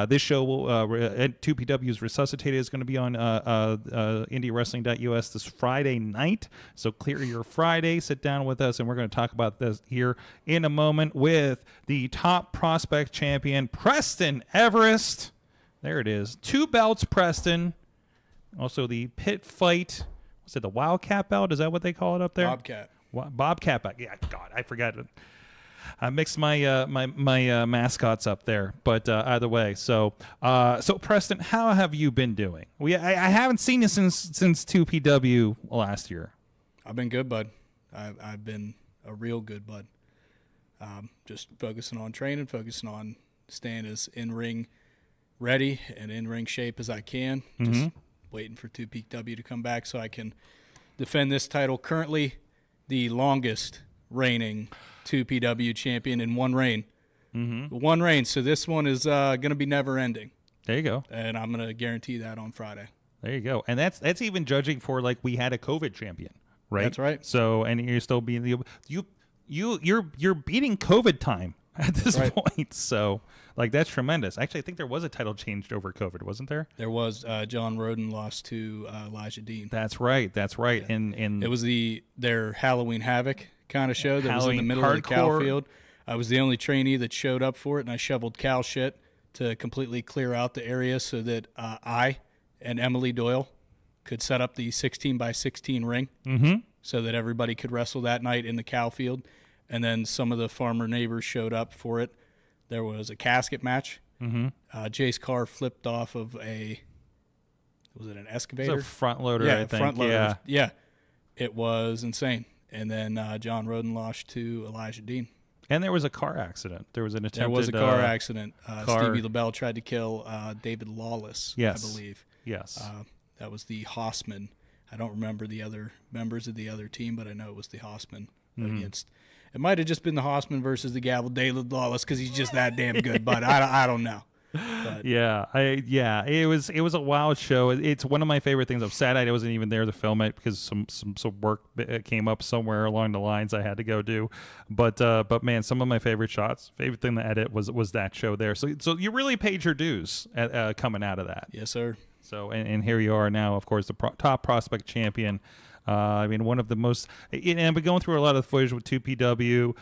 This show will 2PW's Resuscitated is going to be on IndyWrestling.us this Friday night. So clear your Friday. Sit down with us, and we're going to talk about this here in a moment with the top prospect champion, Preston Everest. There it is. 2 belts, Preston. Also the pit fight. What's it, the Wildcat belt? Is that what they call it up there? Bobcat. Bobcat belt. Yeah, God, I forgot it. I mixed my my mascots up there, but either way. So Preston, how have you been doing? I haven't seen you since 2PW last year. I've been good, bud. I've been a real good bud. Just focusing on training, focusing on staying as in-ring ready and in-ring shape as I can. Just waiting for 2PW to come back so I can defend this title. Currently the longest reigning 2PW champion in one reign. One reign. So this one is going to be never ending. There you go. And I'm going to guarantee that on Friday. There you go. And that's even judging for like we had a COVID champion, right? That's right. So, and you're still beating you're beating COVID time at this point. So, like, that's tremendous. Actually, I think there was a title changed over COVID, wasn't there? There was. John Roden lost to Elijah Dean. That's right. Yeah. And it was their Halloween Havoc kind of show that was in the middle of the cow hardcore. field. I was the only trainee that showed up for it, and I shoveled cow shit to completely clear out the area so that I and Emily Doyle could set up the 16x16 ring so that everybody could wrestle that night in the cow field. And then some of the farmer neighbors showed up for it. There was a casket match. Jace Carr flipped off of was it an excavator? It was a front loader, yeah, I think. Front loader. Yeah. It was insane. And then John Roden lost to Elijah Dean. And there was a car accident. There was an attempted... There was a car accident. car- Stevie LaBelle tried to kill David Lawless, Yes. I believe. Yes. That was the Hossman. I don't remember the other members of the other team, but I know it was the Hossman against... It might have just been the Hossman versus the Gavel David Lawless because he's just that damn good, but I don't know. But, it was a wild show. It's one of my favorite things. I'm sad I wasn't even there to film it because some work came up somewhere along the lines I had to go do. But man, some of my favorite shots, favorite thing to edit was that show there. So you really paid your dues coming out of that. yes, sir. So and here you are now, of course, the top prospect champion. I mean, one of the most, and I've been going through a lot of footage with 2PW,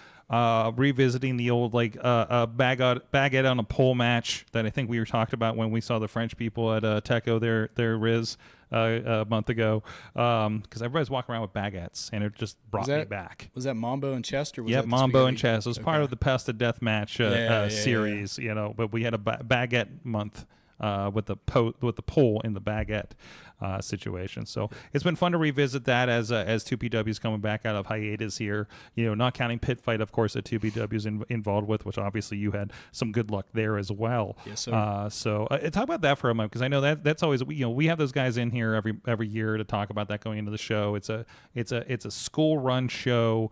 revisiting the old baguette on a pole match that I think we were talking about when we saw the French people at Teco their Riz a month ago, because everybody's walking around with baguettes, and it just brought me back. Was that Mambo and Chest? Or was Yeah, that Mambo and Chest. It was part of the Pest of Death match series, yeah. But we had a baguette month. With the pole in the baguette situation, so it's been fun to revisit that as 2PW's coming back out of hiatus here. Not counting Pit Fight, of course, that 2PW's involved with, which obviously you had some good luck there as well. Yes, sir. So talk about that for a moment, because I know that's always we have those guys in here every year to talk about that going into the show. It's a school run show.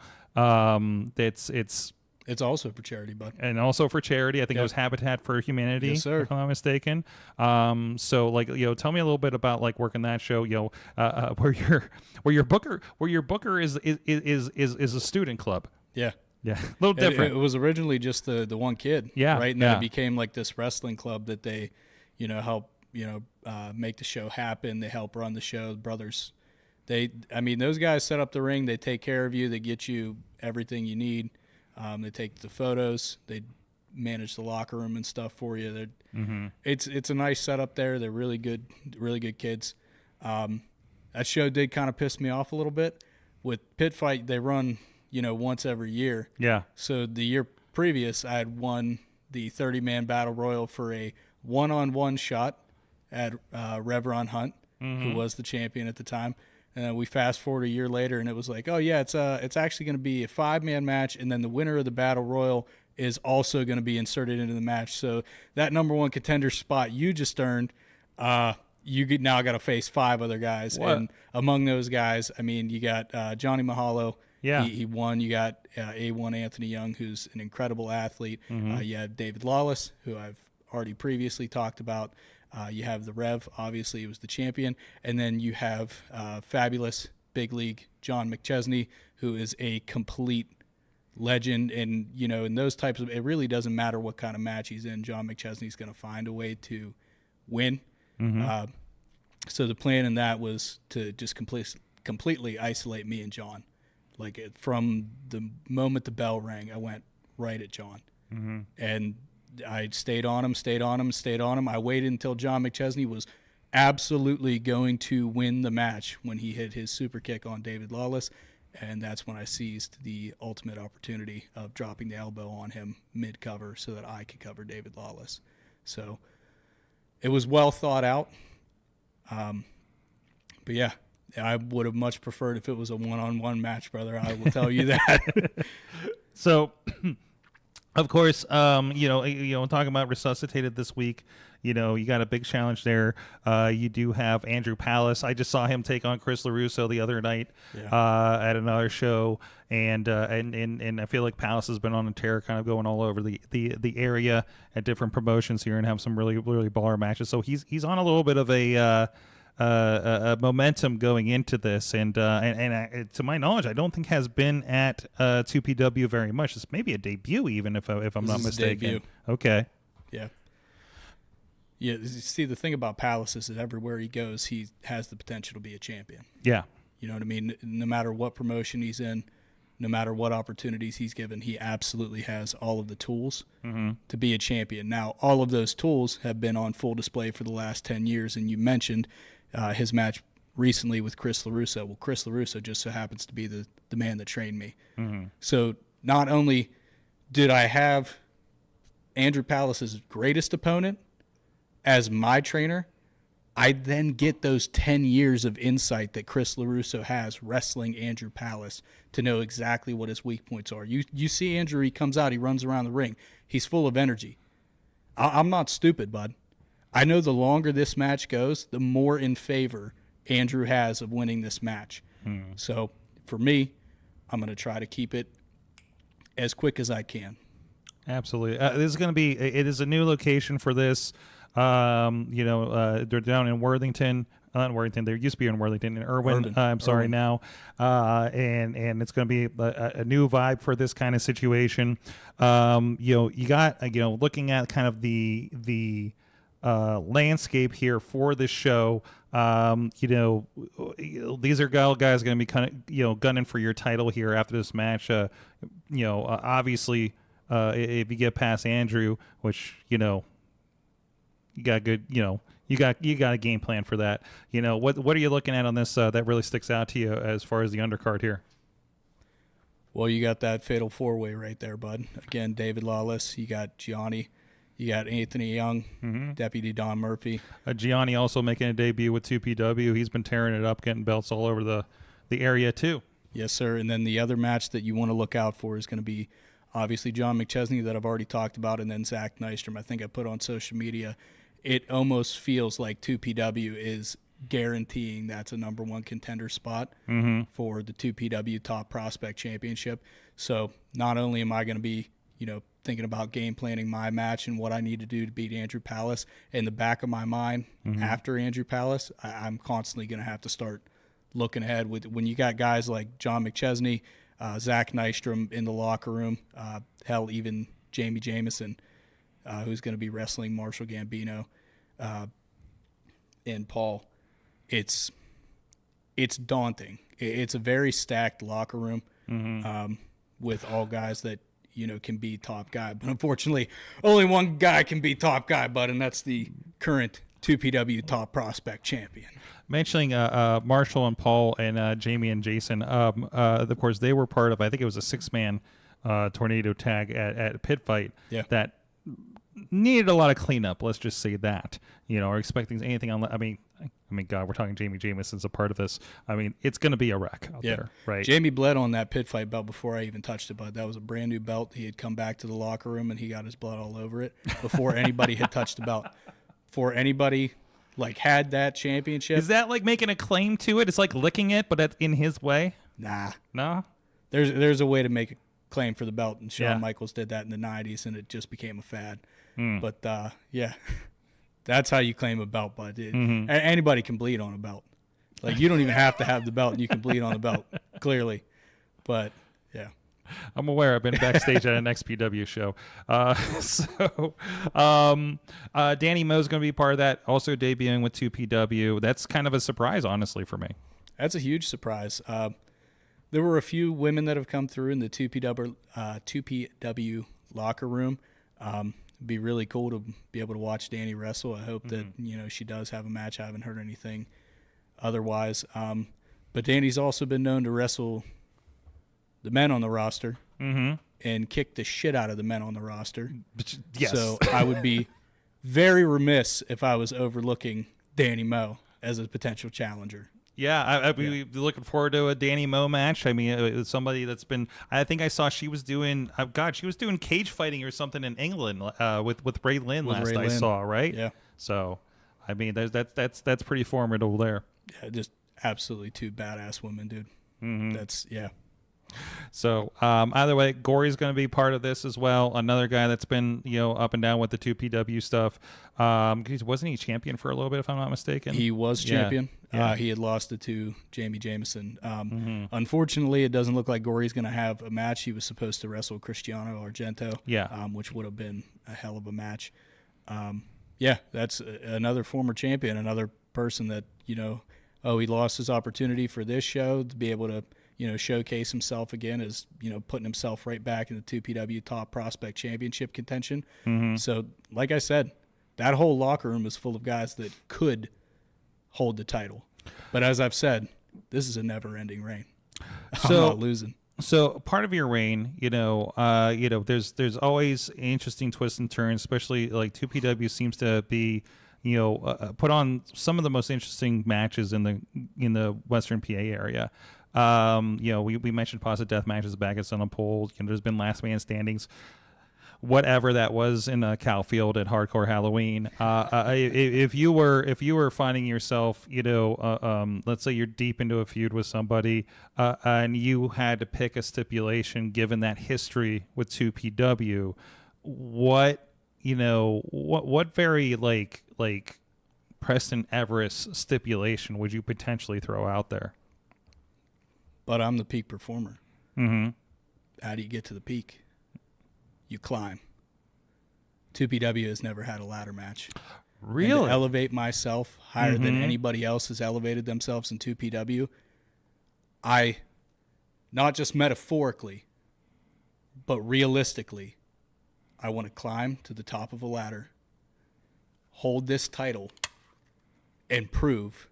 It's also for charity, bud. And also for charity. I think it was Habitat for Humanity, yes, sir. if I'm not mistaken. So tell me a little bit about working that show, where your booker is a student club. Yeah. Yeah. A little different. It was originally just the one kid. Yeah. Right. And then it became like this wrestling club that they, help, make the show happen. They help run the show. Brothers, those guys set up the ring. They take care of you. They get you everything you need. They take the photos. They manage the locker room and stuff for you. It's a nice setup there. They're really good kids. That show did kind of piss me off a little bit. With Pit Fight, they run once every year. Yeah. So the year previous, I had won the 30-man battle royal for a one-on-one shot at Reveron Hunt, who was the champion at the time. And then we fast forward a year later, and it was like, oh yeah, it's actually going to be a 5-man match, and then the winner of the battle royal is also going to be inserted into the match. So that number one contender spot you just earned, you now got to face 5 other guys, and among those guys, you got Johnny Mahalo. Yeah, he won. You got A1 Anthony Young, who's an incredible athlete. You have David Lawless, who I've already previously talked about. You have the Rev, obviously, he was the champion. And then you have fabulous big league John McChesney, who is a complete legend. And, in those types of – it really doesn't matter what kind of match he's in. John McChesney's going to find a way to win. So the plan in that was to just completely isolate me and John. From the moment the bell rang, I went right at John. And – I stayed on him. I waited until John McChesney was absolutely going to win the match when he hit his super kick on David Lawless, and that's when I seized the ultimate opportunity of dropping the elbow on him mid-cover so that I could cover David Lawless. So it was well thought out. But yeah, I would have much preferred if it was a one-on-one match, brother. I will tell you that. So... Of course, talking about Resuscitated this week, you got a big challenge there. You do have Andrew Palace. I just saw him take on Chris LaRusso the other night at another show, and I feel like Palace has been on a tear, kind of going all over the area at different promotions here and have some really really baller matches. So he's on a little bit of momentum going into this, and to my knowledge, I don't think has been at 2PW very much. It's maybe a debut, even if I'm not mistaken. Debut. Okay. Yeah. Yeah. You see, the thing about Palace is that everywhere he goes, he has the potential to be a champion. Yeah. You know what I mean? No matter what promotion he's in, no matter what opportunities he's given, he absolutely has all of the tools to be a champion. Now, all of those tools have been on full display for the last 10 years, and you mentioned his match recently with Chris LaRusso. Well, Chris LaRusso just so happens to be the man that trained me. So not only did I have Andrew Palace's greatest opponent as my trainer, I then get those 10 years of insight that Chris LaRusso has wrestling Andrew Palace to know exactly what his weak points are. You see Andrew, he comes out, he runs around the ring. He's full of energy. I'm not stupid, bud. I know the longer this match goes, the more in favor Andrew has of winning this match. So for me, I'm going to try to keep it as quick as I can. Absolutely. This is going to be, it is a new location for this. They're down in Worthington. Not in Worthington. They used to be in Worthington. In Irwin. Now. And it's going to be a new vibe for this kind of situation. You got, looking at kind of the landscape here for this show. These are guys going to be kind of, gunning for your title here after this match. Obviously, if you get past Andrew, which, you got good, you got a game plan for that. What are you looking at on this that really sticks out to you as far as the undercard here? Well, you got that fatal four-way right there, bud. Again, David Lawless, you got Gianni, you got Anthony Young, Deputy Don Murphy. Gianni also making a debut with 2PW. He's been tearing it up, getting belts all over the area too. Yes, sir. And then the other match that you want to look out for is going to be obviously John McChesney that I've already talked about, and then Zach Nystrom. I think I put on social media. It almost feels like 2PW is guaranteeing that's a number one contender spot for the 2PW Top Prospect Championship. So not only am I going to be, thinking about game planning my match and what I need to do to beat Andrew Palace, in the back of my mind after Andrew Palace, I'm constantly going to have to start looking ahead. When you got guys like John McChesney, Zach Nystrom in the locker room, hell, even Jamie Jamison, who's going to be wrestling Marshall Gambino and Paul. It's daunting. It's a very stacked locker room with all guys that can be top guy. But unfortunately, only one guy can be top guy, bud, and that's the current 2PW Top Prospect Champion. Mentioning Marshall and Paul and Jamie and Jason, of course, they were part of, I think it was a 6-man tornado tag at Pit Fight that needed a lot of cleanup. Let's just say that. Are expecting anything on. I mean, God, we're talking Jamie Jamison's a part of this. I mean, it's going to be a wreck out there, right? Jamie bled on that Pit Fight belt before I even touched it, but that was a brand new belt. He had come back to the locker room and he got his blood all over it before anybody had touched the belt. Before anybody had that championship. Is that like making a claim to it? It's like licking it, but that's in his way. Nah, no. There's a way to make a claim for the belt, and Shawn Michaels did that in the '90s, and it just became a fad. But that's how you claim a belt, bud. Anybody can bleed on a belt. You don't even have to have the belt, and you can bleed on the belt, clearly. But yeah, I'm aware. I've been backstage at an XPW show. Danny Moe's going to be part of that, also debuting with 2PW. That's kind of a surprise, honestly, for me. That's a huge surprise. There were a few women that have come through in the 2PW locker room. It'd be really cool to be able to watch Danny wrestle. I hope that she does have a match. I haven't heard anything otherwise. But Danny's also been known to wrestle the men on the roster and kick the shit out of the men on the roster. Yes. So I would be very remiss if I was overlooking Danny Moe as a potential challenger. Yeah, I'd be looking forward to a Danny Moe match. I mean, somebody that's been. I think I saw she was doing. She was doing cage fighting or something in England with Ray Lynn last I saw. Right. Yeah. So, I mean, that's pretty formidable there. Yeah, just absolutely two badass women, dude. That's So either way, Gory's going to be part of this as well. Another guy that's been up and down with the 2PW stuff. Wasn't he champion for a little bit, if I'm not mistaken? He was champion. Yeah. He had lost it to Jamie Jameson. Unfortunately, it doesn't look like Gory's going to have a match. He was supposed to wrestle Cristiano Argento, which would have been a hell of a match. That's another former champion, another person that, he lost his opportunity for this show to be able to, showcase himself again as, putting himself right back in the 2PW Top Prospect Championship contention. So, like I said, that whole locker room is full of guys that could hold the title. But as I've said, this is a never-ending reign. I'm not losing. So part of your reign, there's always interesting twists and turns, especially like 2PW seems to be, put on some of the most interesting matches in the Western PA area. We mentioned Pasta Death matches back at Sun on Pole. There's been Last Man Standings, whatever that was in Calfield at Hardcore Halloween. If you were finding yourself, let's say you're deep into a feud with somebody, and you had to pick a stipulation given that history with 2PW, what very like Preston Everest stipulation would you potentially throw out there? But I'm the peak performer. Mm-hmm. How do you get to the peak? You climb. 2PW has never had a ladder match. Really? And to elevate myself higher than anybody else has elevated themselves in 2PW, I, not just metaphorically, but realistically, I want to climb to the top of a ladder, hold this title, and prove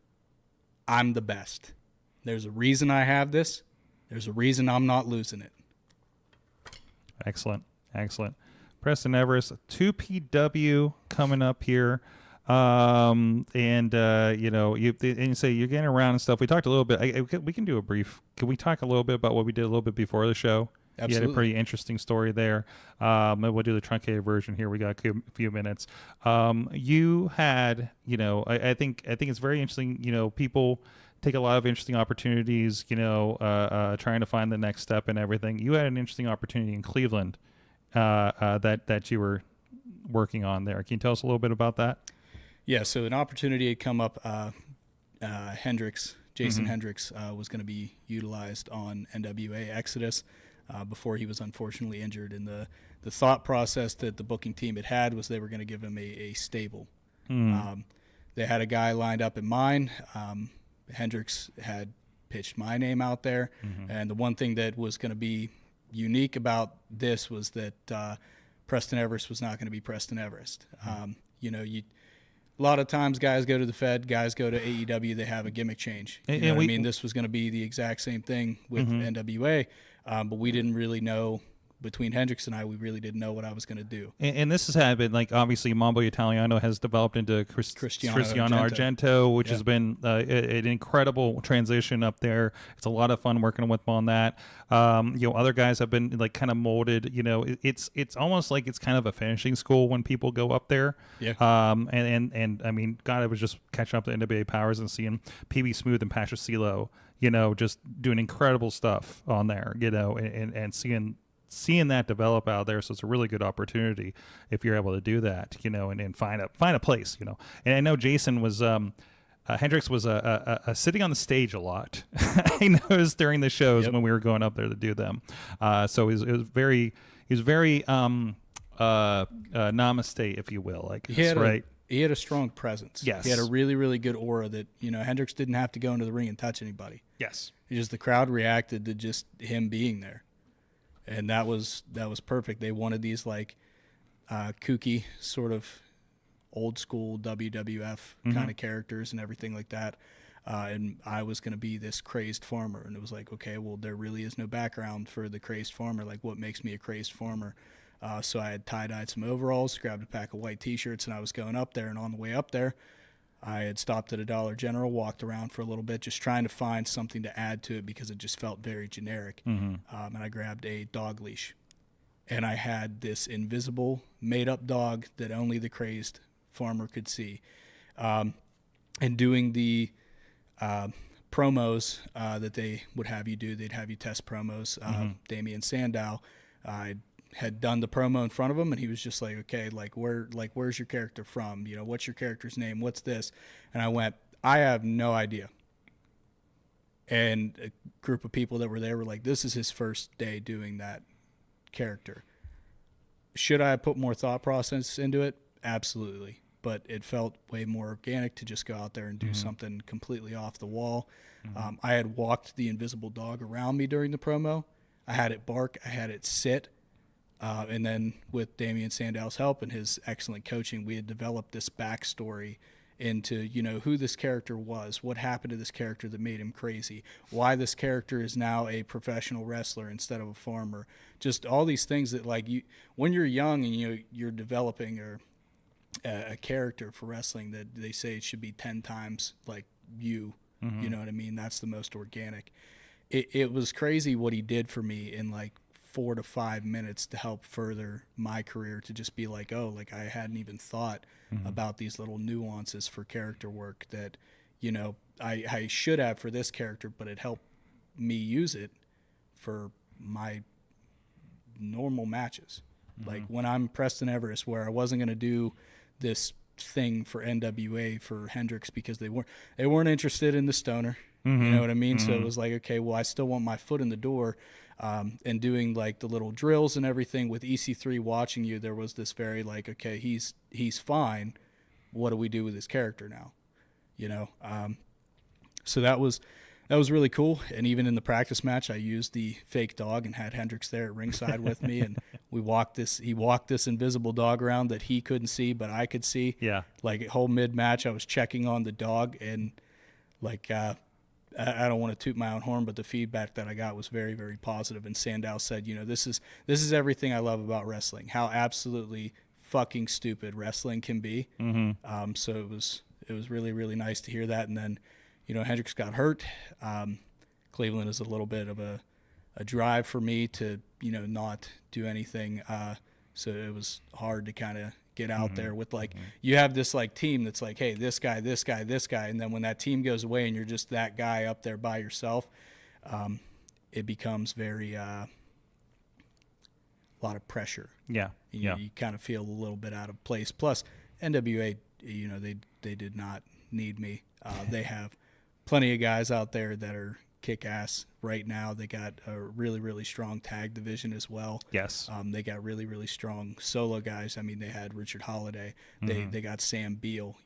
I'm the best. There's a reason I have this. There's a reason I'm not losing it. Excellent. Preston Everest, 2PW coming up here. You say you're getting around and stuff. We talked a little bit. We can do a brief. Can we talk a little bit about what we did a little bit before the show? Absolutely. You had a pretty interesting story there. Maybe we'll do the truncated version here. We got a few minutes. You had, I think it's very interesting. People take a lot of interesting opportunities, trying to find the next step and everything. You had an interesting opportunity in Cleveland that you were working on there. Can you tell us a little bit about that? Yeah, so an opportunity had come up. Jason Hendricks was going to be utilized on NWA Exodus before he was unfortunately injured. And the thought process that the booking team had was they were going to give him a stable. They had a guy lined up in mind. Hendricks had pitched my name out there. And the one thing that was going to be unique about this was that Preston Everest was not going to be Preston Everest. A lot of times guys go to the Fed, guys go to AEW, they have a gimmick change. This was going to be the exact same thing with NWA, but we didn't really know. Between Hendricks and I, we really didn't know what I was going to do. And this has happened, like, obviously Mambo Italiano has developed into Cristiano Argento, which has been an incredible transition up there. It's a lot of fun working with him on that. Other guys have been, like, kind of molded. It's almost like it's kind of a finishing school when people go up there. Yeah. And I mean, God, I was just catching up to NWA Powers and seeing PB Smooth and Patricilo, just doing incredible stuff on there, and seeing that develop out there. So it's a really good opportunity if you're able to do that, and find a place, And I know Jason was, Hendricks was sitting on the stage a lot. I noticed during the shows when we were going up there to do them. So he was very namaste, if you will, like, right. He had a strong presence. Yes. He had a really, really good aura that, Hendricks didn't have to go into the ring and touch anybody. Yes. The crowd reacted to just him being there. And that was perfect. They wanted these kooky sort of old school WWF kind of characters and everything like that. And I was going to be this crazed farmer. And it was like, okay, well, there really is no background for the crazed farmer. Like, what makes me a crazed farmer? So I had tie-dyed some overalls, grabbed a pack of white T-shirts, and I was going up there. And on the way up there, I had stopped at a Dollar General, walked around for a little bit, just trying to find something to add to it because it just felt very generic. And I grabbed a dog leash. And I had this invisible, made-up dog that only the crazed farmer could see. And doing the promos that they would have you do. They'd have you test promos. Damian Sandow, I had done the promo in front of him, and he was just like, okay, where's your character from? What's your character's name? What's this? And I went, I have no idea. And a group of people that were there were like, this is his first day doing that character. Should I have put more thought process into it? Absolutely. But it felt way more organic to just go out there and do something completely off the wall. I had walked the invisible dog around me during the promo. I had it bark. I had it sit. And then with Damian Sandow's help and his excellent coaching, we had developed this backstory into, who this character was, what happened to this character that made him crazy, why this character is now a professional wrestler instead of a farmer. Just all these things that, when you're young and you're developing a character for wrestling, that they say it should be 10 times like you. You know what I mean? That's the most organic. It was crazy what he did for me in 4 to 5 minutes to help further my career, to just be I hadn't even thought about these little nuances for character work that, I should have for this character, but it helped me use it for my normal matches. Like when I'm Preston Everest, where I wasn't going to do this thing for NWA for Hendrix because they weren't interested in the stoner. You know what I mean? So it was like, okay, well, I still want my foot in the door. And doing the little drills and everything with EC3 watching you, there was this very okay, he's fine. What do we do with his character now? So that was really cool. And even in the practice match, I used the fake dog and had Hendrix there at ringside with me, and he walked this invisible dog around that he couldn't see, but I could see. Yeah. Whole mid match, I was checking on the dog, and I don't want to toot my own horn, but the feedback that I got was very, very positive. And Sandow said, this is everything I love about wrestling, how absolutely fucking stupid wrestling can be. So it was really, really nice to hear that. And then, Hendrix got hurt. Cleveland is a little bit of a drive for me to, not do anything. So it was hard to kind of get out there with you have this team that's hey, this guy, and then when that team goes away and you're just that guy up there by yourself, it becomes very a lot of pressure. You kind of feel a little bit out of place. Plus NWA, they did not need me. They have plenty of guys out there that are kick ass right now. They got a really, really strong tag division as well. Yes. They got really, really strong solo guys. I mean, they had Richard Holiday. They got Sam Beal,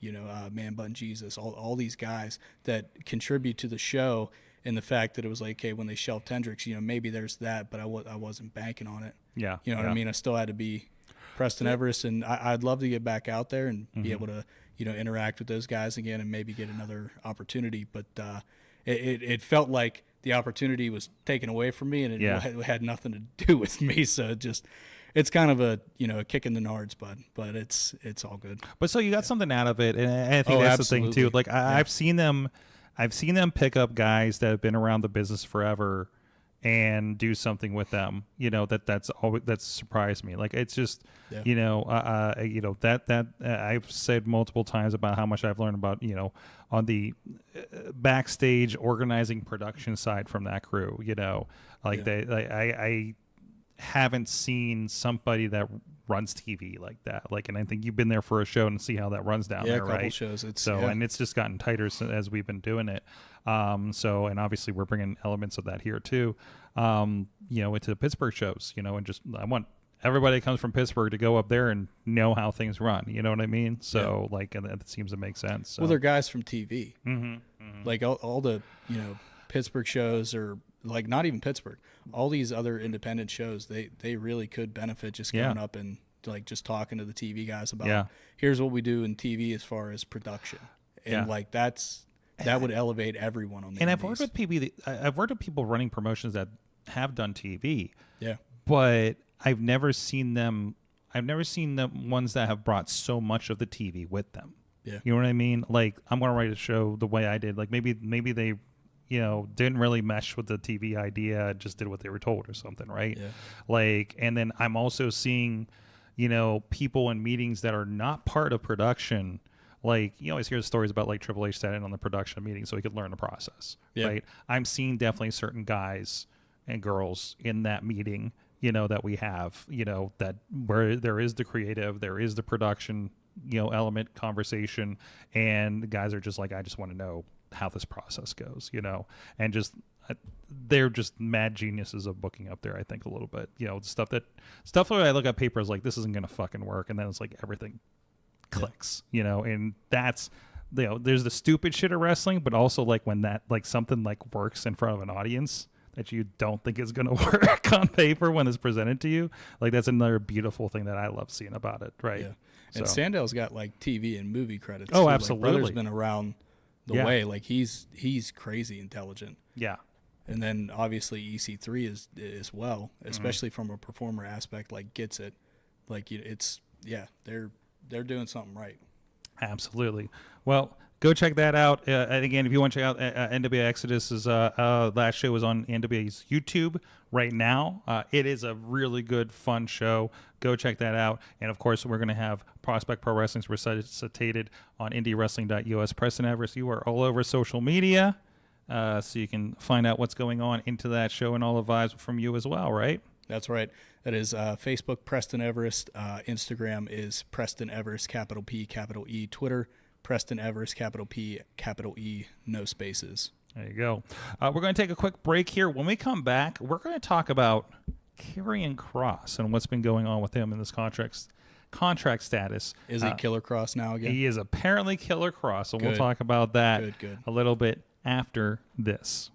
Man Bun Jesus, all these guys that contribute to the show. And the fact that it was okay, when they shelved Hendrix, maybe there's that, but I wasn't banking on it. Yeah. You know what I mean? I still had to be Preston Everest, and I'd love to get back out there and be able to, interact with those guys again and maybe get another opportunity. But it felt like the opportunity was taken away from me, and it had nothing to do with me. So it's kind of a kick in the nards, but it's all good. But so you got something out of it, and I think that's the thing too. I've seen them pick up guys that have been around the business forever and do something with them. That's surprised me. It's just that I've said multiple times about how much I've learned about on the backstage organizing production side from that crew. I haven't seen somebody that runs TV like that. And I think you've been there for a show and see how that runs down there, a couple right? Shows. And it's just gotten tighter as we've been doing it. And obviously we're bringing elements of that here too, into the Pittsburgh shows, and just, I want everybody that comes from Pittsburgh to go up there and know how things run. You know what I mean? So and that seems to make sense. So. Well, they're guys from TV. All the, Pittsburgh shows, or not even Pittsburgh, all these other independent shows, they really could benefit just going up and just talking to the TV guys about here's what we do in TV as far as production. And that would elevate everyone on the I've worked with people. I've worked with people running promotions that have done TV. Yeah, but I've never seen them. I've never seen the ones that have brought so much of the TV with them. Yeah, you know what I mean. I'm going to write a show the way I did. Maybe they, didn't really mesh with the TV idea. Just did what they were told or something, right? Yeah. And then I'm also seeing, people in meetings that are not part of production. like, you always hear stories about like Triple H sat in on the production meeting so he could learn the process, right? I'm seeing definitely certain guys and girls in that meeting, you know, that we have, you know, that where there is the creative, there is the production, you know, element, conversation, and the guys are just like, I just want to know how this process goes, you know, and just they're just mad geniuses of booking up there. I think a little bit, you know, stuff that I look at paper is like, this isn't gonna fucking work, and then it's like everything clicks, you know, and that's, you know, there's the stupid shit of wrestling, but also like when that like something like works in front of an audience that you don't think is going to work on paper when it's presented to you, like that's another beautiful thing that I love seeing about it, right? Yeah. And Sandal's got like TV and movie credits. Oh, too. absolutely. Like, Brother's been around the way. Like he's crazy intelligent. Yeah. And then obviously EC3 is as well, especially from a performer aspect. Like gets it, like it's they're doing something right. Absolutely. Well, go check that out. And again, if you want to check out NWA Exodus's last show is on NWA's YouTube right now. It is a really good, fun show. Go check that out. And of course, we're going to have Prospect Pro Wrestling's Resuscitated on IndyWrestling.us. Preston Everest, you are all over social media, so you can find out what's going on into that show and all the vibes from you as well, right? That's right. That is Facebook, Preston Everest. Instagram is Preston Everest, capital P, capital E. Twitter, Preston Everest, capital P, capital E, no spaces. There you go. We're going to take a quick break here. When we come back, we're going to talk about Karrion Kross and what's been going on with him in this contract status. Is he Killer Kross now again? He is apparently Killer Kross, so we'll talk about that a little bit after this.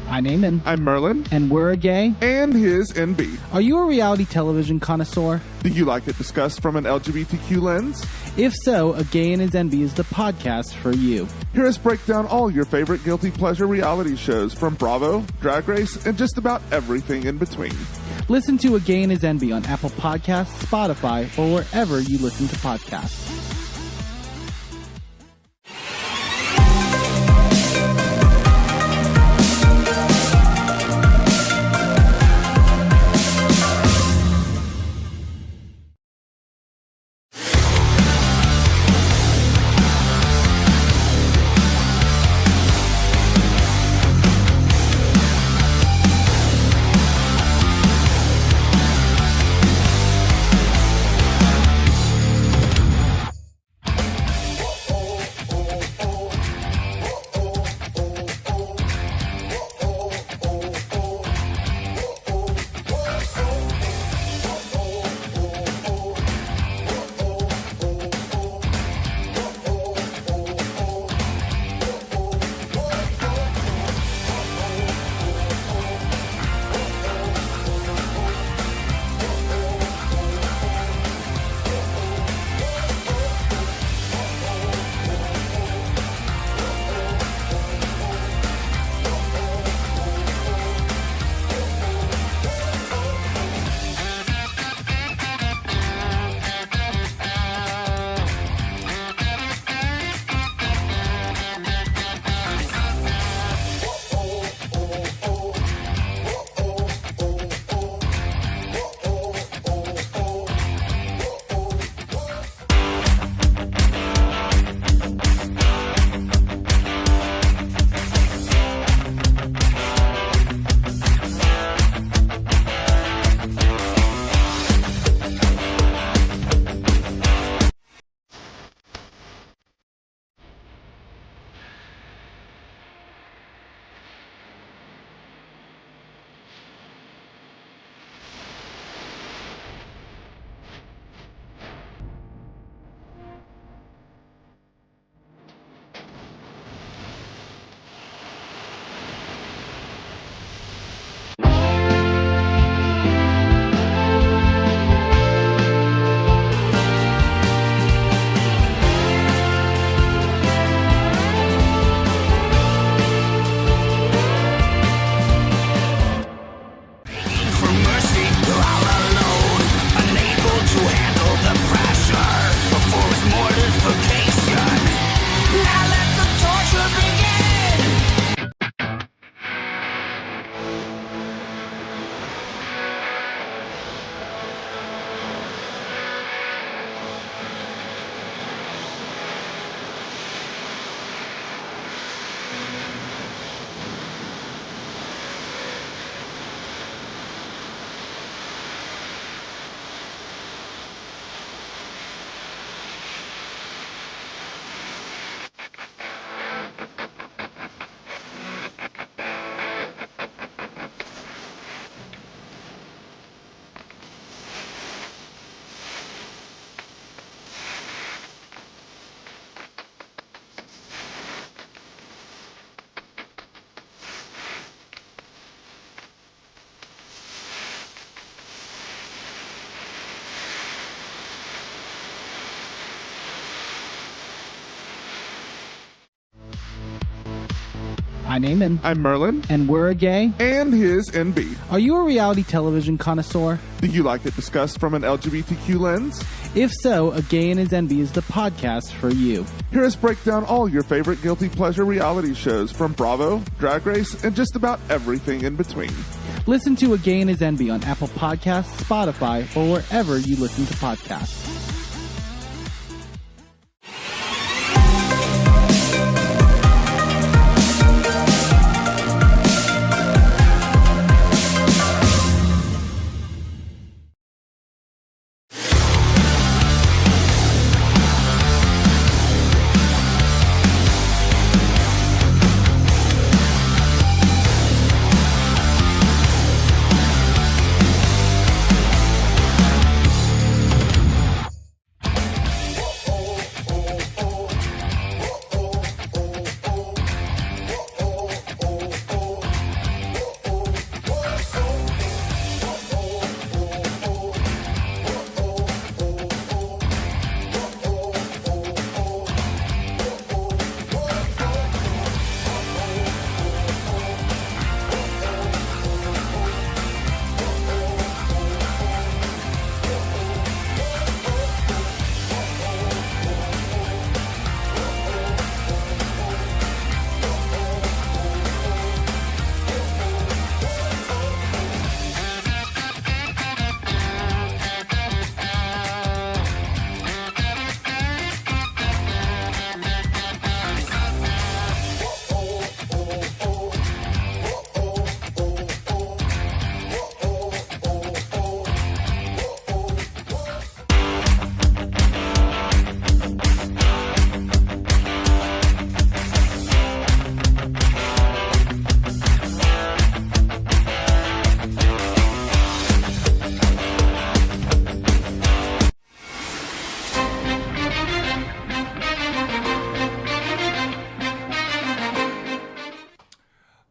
I'm Eamon. I'm Merlin. And we're a gay. And his NB. Are you a reality television connoisseur? Do you like it discussed from an LGBTQ lens? If so, A Gay and His NB is the podcast for you. Hear us break down all your favorite guilty pleasure reality shows from Bravo, Drag Race, and just about everything in between. Listen to A Gay and His NB on Apple Podcasts, Spotify, or wherever you listen to podcasts. I'm Eamon. I'm Merlin. And we're a gay. And his NB. Are you a reality television connoisseur? Do you like it discussed from an LGBTQ lens? If so, A Gay and His Envy is the podcast for you. Hear us break down all your favorite guilty pleasure reality shows from Bravo, Drag Race, and just about everything in between. Listen to A Gay and His Envy on Apple Podcasts, Spotify, or wherever you listen to podcasts.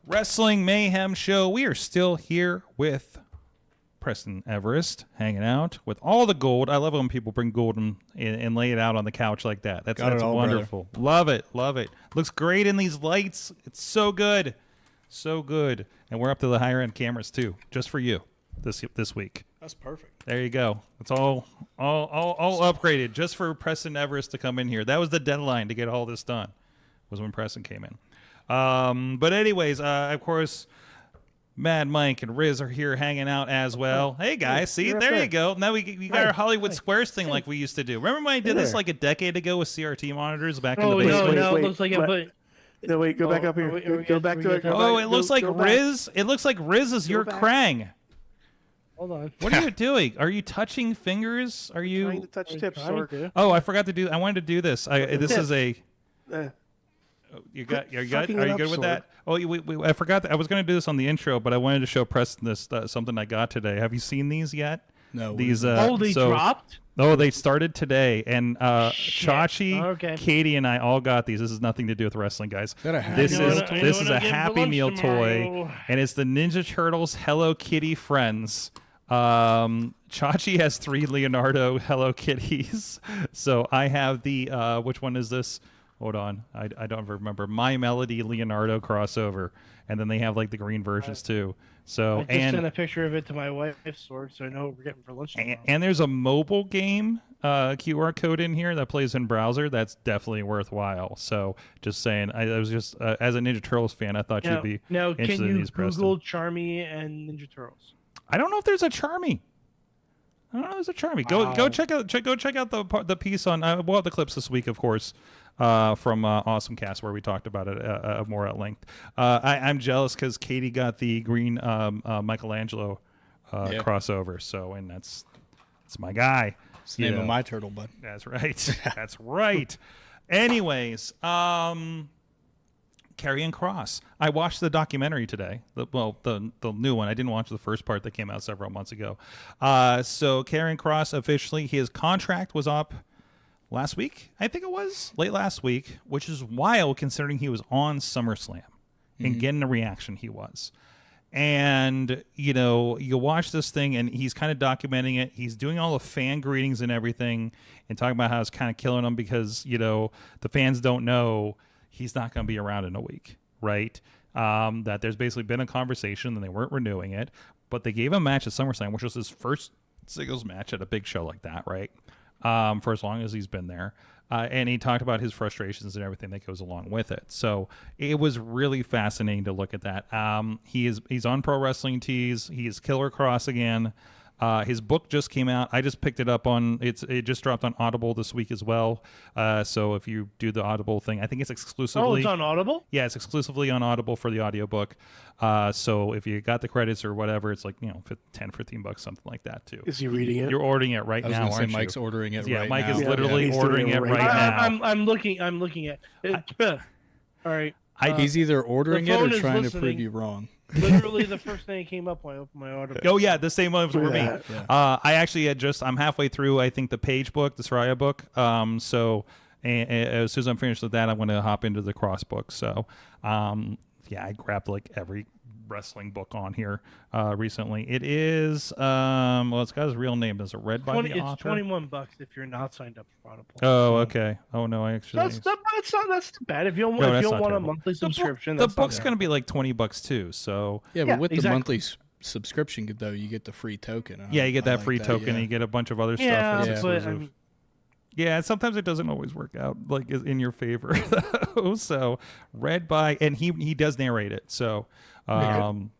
Wrestling Mayhem Show. We are still here with Preston Everest, hanging out with all the gold. I love it when people bring gold and lay it out on the couch like that. That's all, wonderful. Brother. Love it. Love it. Looks great in these lights. It's so good. So good. And we're up to the higher end cameras too, just for you this week. That's perfect. There you go. It's all upgraded just for Preston Everest to come in here. That was the deadline to get all this done, was when Preston came in. But anyways, of course, Mad Mike and Riz are here hanging out as well. Hey guys, see, there you go. Now we got our Hollywood Squares thing like we used to do. Remember when I did this like a decade ago with CRT monitors back in the basement? No, it looks like No, wait, go back up here. Go back to it. Oh, it looks like Riz. It looks like Riz is your Krang. Hold on. What are you doing? Are you touching fingers? Are you trying to touch tips? Sorg. Oh, I forgot to do. I wanted to do this. This is a. You got? Are you good with that? Oh, I forgot that I was going to do this on the intro, but I wanted to show Preston this something I got today. Have you seen these yet? No. These. They dropped. Oh, they started today, and Chachi, Katie, and I all got these. This has nothing to do with wrestling, guys. This is a Happy Meal toy, and it's the Ninja Turtles Hello Kitty friends. Chachi has 3 Leonardo Hello Kitties, so I have the which one is this? Hold on, I don't remember. My Melody Leonardo crossover, and then they have like the green versions too. So I just sent a picture of it to my wife, Sorg, so I know what we're getting for lunch tomorrow. And there's a mobile game QR code in here that plays in browser. That's definitely worthwhile. So just saying, I was just as a Ninja Turtles fan, I thought you'd be interested in these. Can you Google Charmy and Ninja Turtles? I don't know if there's a Charmy. I don't know if there's a Charmy. Wow. Go check out the piece on we'll have the clips this week, of course. From Awesome Cast, where we talked about it more at length. I'm jealous because Katie got the green Michelangelo crossover. So, and that's my guy. It's the name of my turtle, bud. That's right. That's right. Anyways, Karrion Kross. I watched the documentary today. The new one. I didn't watch the first part that came out several months ago. So Karrion Kross officially, his contract was up last week, I think it was late last week, which is wild considering he was on SummerSlam and getting the reaction he was. And, you watch this thing and he's kind of documenting it. He's doing all the fan greetings and everything and talking about how it's kind of killing him because, the fans don't know he's not going to be around in a week, right? that there's basically been a conversation and they weren't renewing it, but they gave him a match at SummerSlam, which was his first singles match at a big show like that, right? For as long as he's been there. And he talked about his frustrations and everything that goes along with it. So it was really fascinating to look at that. He's on Pro Wrestling Tees. He is Killer Cross again. His book just came out. I just picked it up it just dropped on Audible this week as well. So if you do the Audible thing, I think it's exclusively. Oh, it's on Audible? Yeah, it's exclusively on Audible for the audiobook. So if you got the credits or whatever, it's like, $10-15, something like that too. Is he reading it? You're ordering it right I was now, going to say aren't Mike's you? ordering it Yeah, right Mike now. is literally he's ordering doing it it right right now. I'm looking at it. All right. He's either ordering the it or phone is trying to listening. prove you wrong. Literally the first thing that came up when I opened my order. Oh yeah, the same one for me. Yeah. I actually I'm halfway through. I think the Page book, the Soraya book. So as soon as I'm finished with that, I'm going to hop into the Cross book. So I grabbed like every wrestling book on here recently. It is it's got his real name. Is it read by the author? It's $21 if you're not signed up for Audible. Oh, okay. Oh no, I actually. That's too bad. If you don't, No, if that's you don't not want a terrible. monthly subscription, The that's not book's bad. going to be like $20 too. So Yeah, Yeah, but with exactly. the monthly subscription, though, you get the free token. yeah, you get I that like free token, yeah. and you get a bunch of other Yeah, stuff. that's but I exclusive. mean, Yeah, sometimes it doesn't always work out like in your favor though. So read by, and he does narrate it. So and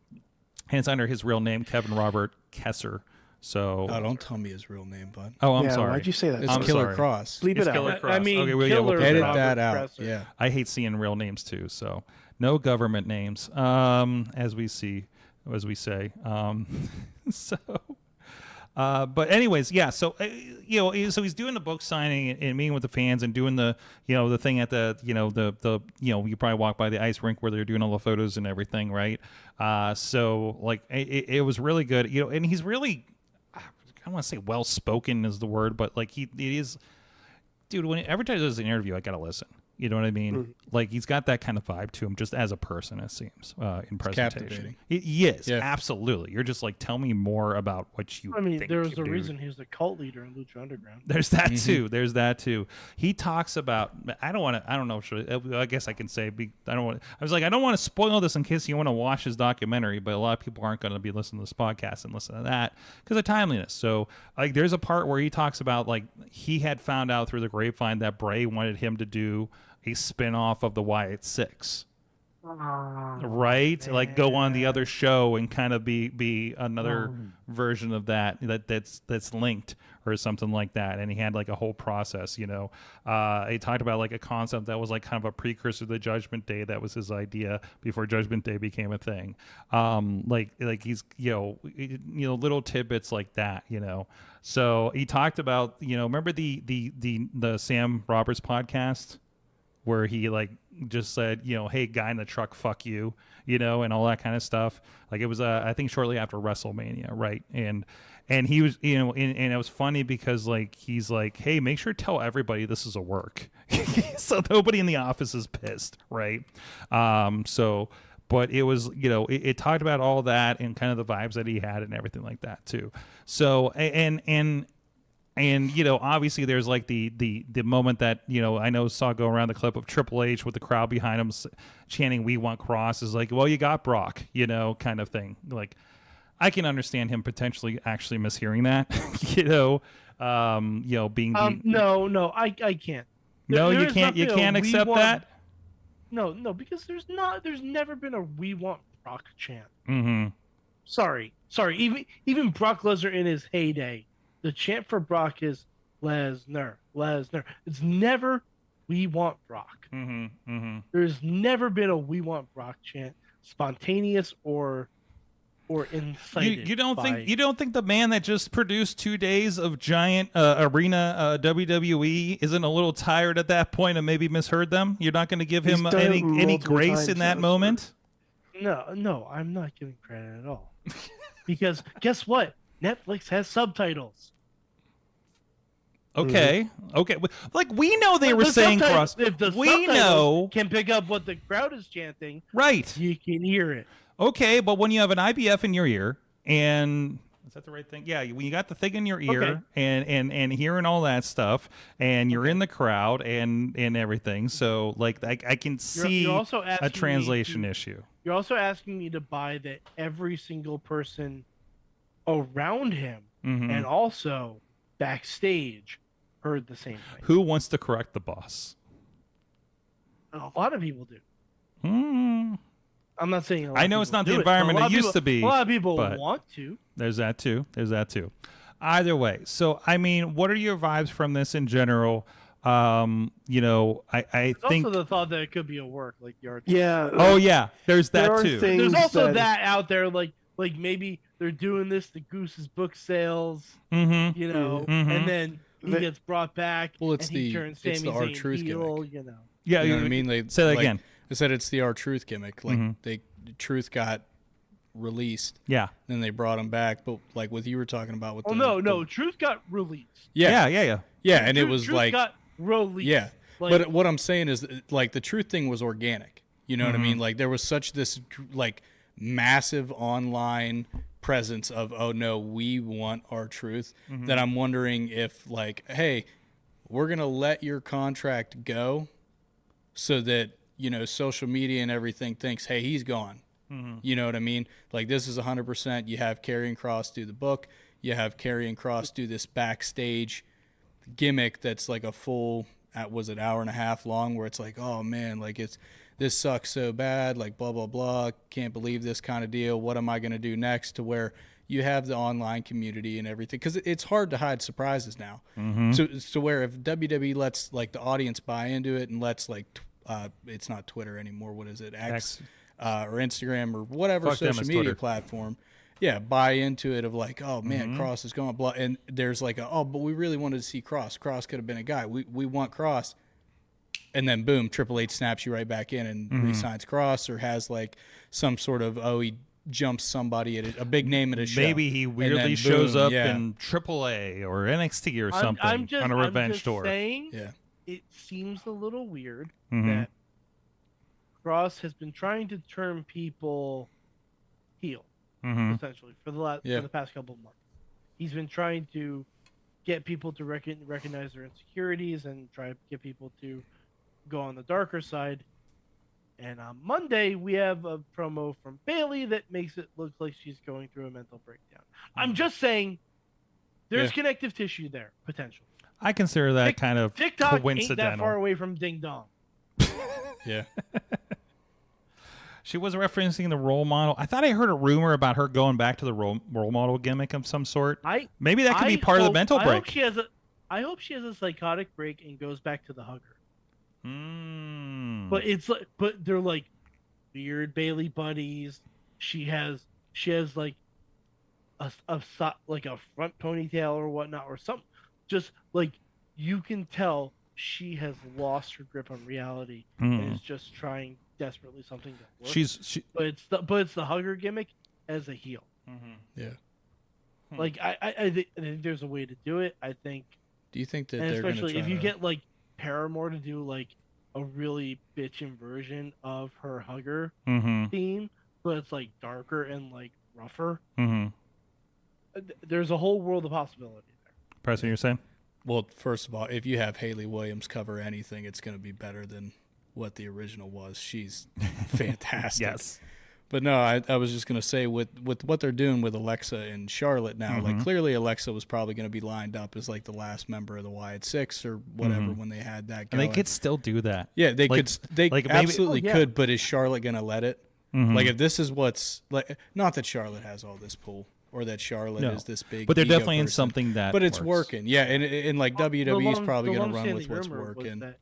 it's under his real name, Kevin Robert Kesser. So Oh, don't tell me his real name, bud. I'm Yeah, sorry. why'd you say that? It's I'm Killer sorry. Cross. Bleep It's it Killer out. Cross. I mean, Okay, well, yeah, we'll Killer put Edit Robert that out. Preston. Yeah. I hate seeing real names too. So no government names, as we say. So. But anyways, yeah. So so he's doing the book signing and meeting with the fans and doing the the thing at the the you probably walk by the ice rink where they're doing all the photos and everything, right? So like it was really good, and he's really, I don't want to say well spoken is the word, but like it is, dude. Every time there's an interview, I gotta listen. You know what I mean? Mm-hmm. Like he's got that kind of vibe to him, just as a person, it seems in presentation. captivating. He is Yeah. absolutely. You're just like, tell me more about what you. I mean, think, there was a dude. reason he was a cult leader in Lucha Underground. There's that too. There's that too. He talks about. I don't know. I guess I can say. I don't want. I was like, I don't want to spoil this in case you want to watch his documentary. But a lot of people aren't going to be listening to this podcast and listen to that because of timeliness. So like, there's a part where he talks about like he had found out through the grapevine that Bray wanted him to do a spin-off of the Wyatt Six. Right? Like go on the other show and kind of be another version of that's linked or something like that. And he had like a whole process, He talked about like a concept that was like kind of a precursor to the Judgment Day. That was his idea before Judgment Day became a thing. Like he's little tidbits like that, So he talked about, remember the Sam Roberts podcast where he like just said, hey, guy in the truck, fuck you, and all that kind of stuff. Like it was, I think shortly after WrestleMania, right? And he was, and it was funny because like he's like, hey, make sure to tell everybody this is a work, so nobody in the office is pissed, right? But it was, it talked about all that and kind of the vibes that he had and everything like that too. So and obviously there's like the moment that I saw go around the clip of Triple H with the crowd behind him chanting "We want Cross" is like, well, you got Brock, kind of thing. Like I can understand him potentially actually mishearing that, being No, I can't. no, There you is can't nothing can't a "We accept want-" that. No, because there's never been a "We want Brock" chant. Mm-hmm. Sorry. Even Brock Lesnar in his heyday, the chant for Brock is Lesnar. It's never "We want Brock." Mm-hmm. Mm-hmm. There's never been a "We want Brock" chant, spontaneous or incited. You don't by... think the man that just produced 2 days of giant arena WWE isn't a little tired at that point and maybe misheard them? You're not going to give him He's done it any multiple grace times, in that though. moment? No, I'm not giving credit at all. Because guess what? Netflix has subtitles. Okay. Like we know they The were saying subtitles- cross. If the We subtitles know, can pick up what the crowd is chanting, right? you can hear it. Okay, but when you have an IBF in your ear and Is that the right thing? Yeah, when you got the thing in your ear Okay. and hearing all that stuff, and you're in the crowd and everything. So like I can see You're also asking a me translation to- issue. You're also asking me to buy that every single person around him Mhm. and also backstage heard the same thing. Who wants to correct the boss? A lot of people do. Hmm. I'm not saying a lot I of know people it's not do the it, but environment a lot it of used to be, A lot of people but- want to. There's that too. Either way, so I mean, what are your vibes from this in general? You know, I There's think. also the thought that it could be a work, like the art. Yeah. Oh yeah, there's There that are too. things There's also that- that out there, like maybe they're doing this to Goose's book sales, Mm-hmm. you know, Mhm. and then he They- gets brought back. Well, it's and he the- turns it's Sami the Zayn R-Truth heel, gimmick. you know. Yeah, You know what I mean? They say that like, again. I said it's the R-Truth gimmick. Like Mhm. the Truth got released, Yeah. then they brought him back. But like what you were talking about with Oh no, Truth got released. yeah, Yeah. and it was Truth like got released. yeah. Like, But what I'm saying is, like, the Truth thing was organic. You know what I Mm-hmm. mean? Like, there was such this, like, massive online presence of, oh, no, we want our truth, Mm-hmm. that I'm wondering if, like, hey, we're going to let your contract go so that, you know, social media and everything thinks, hey, he's gone. Mm-hmm. You know what I mean? Like, this is 100%. You have Karrion Kross do the book. You have Karrion Kross do this backstage gimmick that's like a full, was it hour and a half long, where it's like, oh man, like this sucks so bad, like blah blah blah, can't believe this kind of deal, what am I going to do next, to where you have the online community and everything, because it's hard to hide surprises now. So where if WWE lets like the audience buy into it and lets like it's not Twitter anymore, what is it, X. Or Instagram or whatever Fuck them, social it's media Twitter. platform, buy into it of like, oh man, Cross is going blah, and there's like but we really wanted to see Cross could have been a guy, we want Cross, and then boom, Triple H snaps you right back in and re-signs Cross, or has like some sort of, he jumps somebody at a big name at a show, Maybe he and weirdly then shows boom, up yeah. in AAA or NXT or something I'm just, on a revenge I'm just tour. saying, Yeah. it seems a little weird Mhm. that Cross has been trying to turn people heel, Mhm. essentially, for the past couple of months. He's been trying to get people to recognize their insecurities and try to get people to go on the darker side. And on Monday, we have a promo from Bayley that makes it look like she's going through a mental breakdown. I'm just saying, there's Yeah. connective tissue there, potentially. I consider that kind of TikTok ain't coincidental. that far away from Ding Dong. Yeah. She was referencing the role model. I thought I heard a rumor about her going back to the role model gimmick of some sort. Maybe that could be part of the mental I hope break. I hope she has a psychotic break and goes back to the hugger. Mm. But it's like, but they're like weird Bailey buddies. She has like a front ponytail or whatnot or something. Just like you can tell she has lost her grip on reality and is just trying desperately something to work. But it's the hugger gimmick as a heel. Yeah. Like I think there's a way to do it. I think, Do you think that and they're going especially to if you get like Paramore to do like a really bitchin' version of her hugger theme, but it's like darker and like rougher. There's a whole world of possibility there. Preston, you're saying? Well, first of all, if you have Haley Williams cover anything, it's going to be better than what the original was. She's fantastic. Yes. But no, I was just going to say with what they're doing with Alexa and Charlotte now, like clearly Alexa was probably going to be lined up as like the last member of the Wyatt Six or whatever when they had that And going. they could still do that. Yeah, they Like- could. They like maybe- absolutely could. But is Charlotte going to let it? Like if this is what's like, not that Charlotte has all this pull or that Charlotte No. is this big, But they're ego definitely in person. something that But it's works. working. Yeah, and like WWE's probably The going to run with long-standing what's rumor was working. that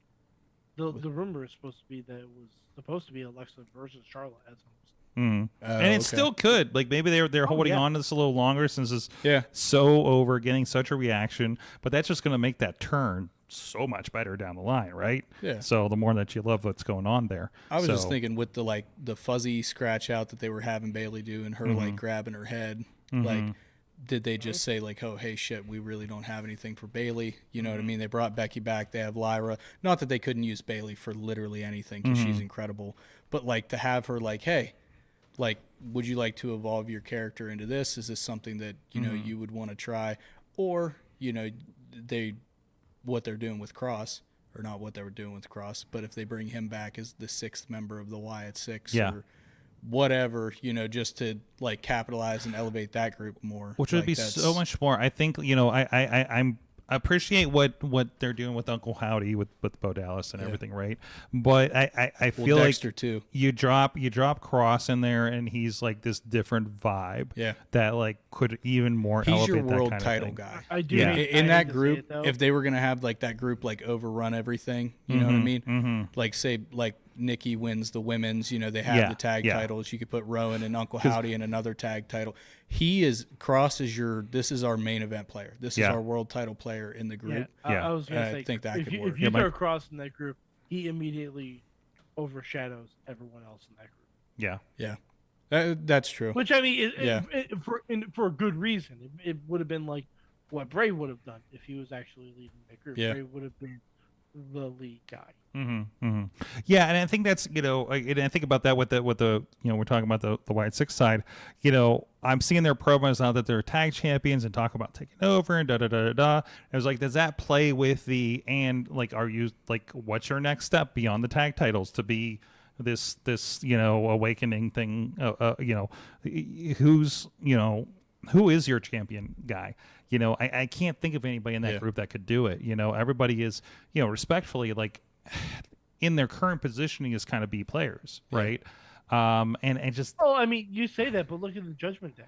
the rumor is supposed to be that it was supposed to be Alexa versus Charlotte as And it okay. still could. Like maybe they're holding on to this a little longer since it's so over, getting such a reaction. But that's just going to make that turn so much better down the line, right? Yeah. So the more that you love what's going on there. I was So- just thinking with the fuzzy scratch out that they were having Bailey do and her like grabbing her head, like did they just say like, oh hey shit, we really don't have anything for Bailey? You know what I mean? They brought Becky back. They have Lyra. Not that they couldn't use Bailey for literally anything because she's incredible, but like to have her like, hey, like, would you like to evolve your character into this? Is this something that, you know, you would want to try? Or, you know, what they're doing with Cross, or not what they were doing with Cross, but if they bring him back as the 6th member of the Wyatt Six or whatever, you know, just to like capitalize and elevate that group more. Which would like, be so much more. I think, you know, I appreciate what they're doing with Uncle Howdy with Bo Dallas and everything, right? But I feel Dexter like too. You drop Cross in there and he's like this different vibe that like could even more he's elevate your world that kind title of thing. guy. I do. Yeah. In that group, if they were gonna have like that group like overrun everything, you know what I mean? Like say like Nikki wins the women's, you know, they have the tag titles. You could put Rowan and Uncle Howdy in another tag title. Cross is this is our main event player. This is our world title player in the group. I was gonna say, I think that if could you, work. if you throw Cross in that group, he immediately overshadows everyone else in that group. Yeah. That's true. Which I mean, for a good reason. It would have been like what Bray would have done if he was actually leading that group. Yeah. Bray would have been the lead guy. Yeah, and I think that's, you know, and I think about that with the you know, we're talking about the Wyatt Six side. You know, I'm seeing their promos now that they're tag champions and talk about taking over and da da da da da. I was like, does that play with are you like, what's your next step beyond the tag titles to be this you know, awakening thing? You know, who is your champion guy? You know, I can't think of anybody in that group that could do it. You know, everybody is, you know, respectfully, like in their current positioning is kind of B players, right? And just. Oh, I mean, you say that, but look at the Judgment Day.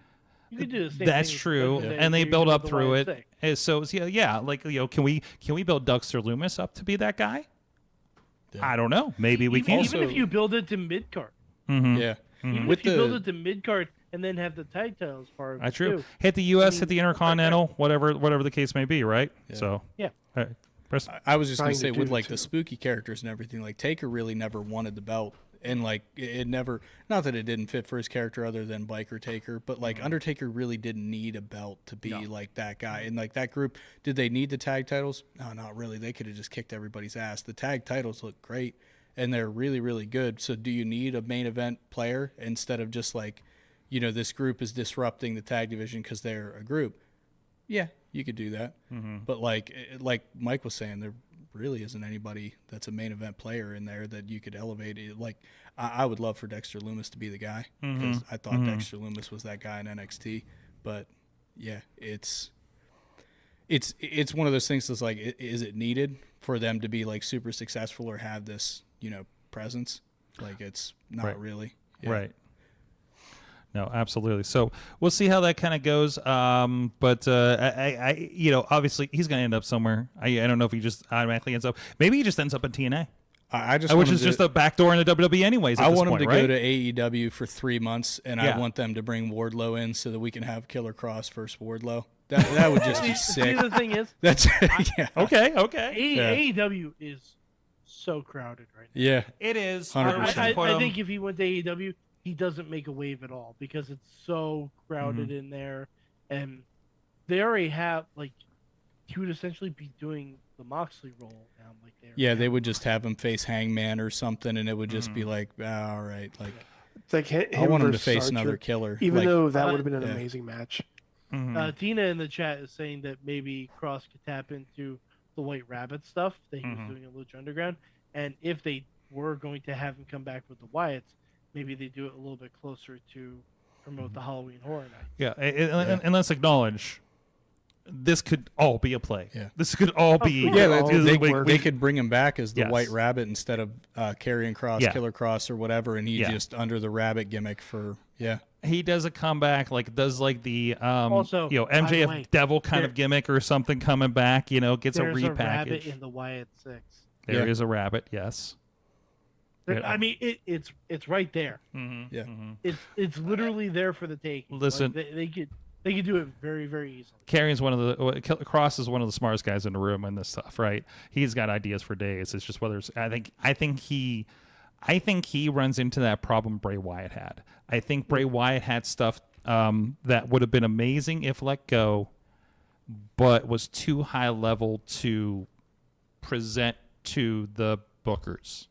You could do the same. That's thing true, and they build up through it. And so like, you know, can we build Dexter Loomis up to be that guy? I don't know. Maybe we can. Even if you build it to mid card. Yeah. Even if you build it to mid card and then have the tag titles part of it. That's true. Too. Hit the U.S., hit the Intercontinental, whatever the case may be, right? Yeah. So yeah. All right. Preston? I was just gonna Trying to say do with it like too. the spooky characters and everything, like Taker really never wanted the belt, and like it never. Not that it didn't fit for his character, other than Biker Taker, but like Undertaker really didn't need a belt to be like that guy. And like that group, did they need the tag titles? No, not really. They could have just kicked everybody's ass. The tag titles look great, and they're really really good. So do you need a main event player instead of just like, you know, this group is disrupting the tag division because they're a group? Yeah, you could do that. But like Mike was saying, there really isn't anybody that's a main event player in there that you could elevate it. Like I would love for Dexter Loomis to be the guy, because I thought Dexter Loomis was that guy in NXT. But yeah, it's one of those things that's like, is it needed for them to be like super successful or have this, you know, presence? Like it's not really. Yeah. Right. No, absolutely. So we'll see how that kind of goes. But I, you know, obviously he's going to end up somewhere. I don't know if he just automatically ends up. Maybe he just ends up in TNA. Which is just a backdoor in the WWE anyways. I want him to right? go to AEW for 3 months, and I want them to bring Wardlow in so that we can have Killer Cross versus Wardlow. That would just be sick. See, the thing is, That's yeah. Okay. AEW is so crowded right now. Yeah. It is. 100%. I think if he went to AEW, he doesn't make a wave at all because it's so crowded in there, and they already have like he would essentially be doing the Moxley role now. Like they would just have him face Hangman or something, and it would just be like, all right, like It's like I want him to versus face Archer, another killer, even like, though that would have been an amazing match. Tina in the chat is saying that maybe Cross could tap into the White Rabbit stuff that he was doing in Lucha Underground, and if they were going to have him come back with the Wyatts, maybe they do it a little bit closer to promote the Halloween Horror Night. Yeah, and let's acknowledge this could all be a play. Yeah. This could all be. They could bring him back as the White Rabbit instead of Karrion Cross, Killer Cross, or whatever, and he just under the Rabbit gimmick for He does a comeback, does the also, you know, MJF Devil kind of gimmick or something coming back. You know, gets a repackage. There's a rabbit in the Wyatt Six. There is a rabbit. Yes. I mean, it's right there. Yeah. It's literally there for the taking. Listen, like, they could do it very very easily. Karrion's Cross is one of the smartest guys in the room in this stuff, right? He's got ideas for days. It's just whether it's, I think he runs into that problem Bray Wyatt had. I think Bray Wyatt had stuff that would have been amazing if let go, but was too high level to present to the bookers.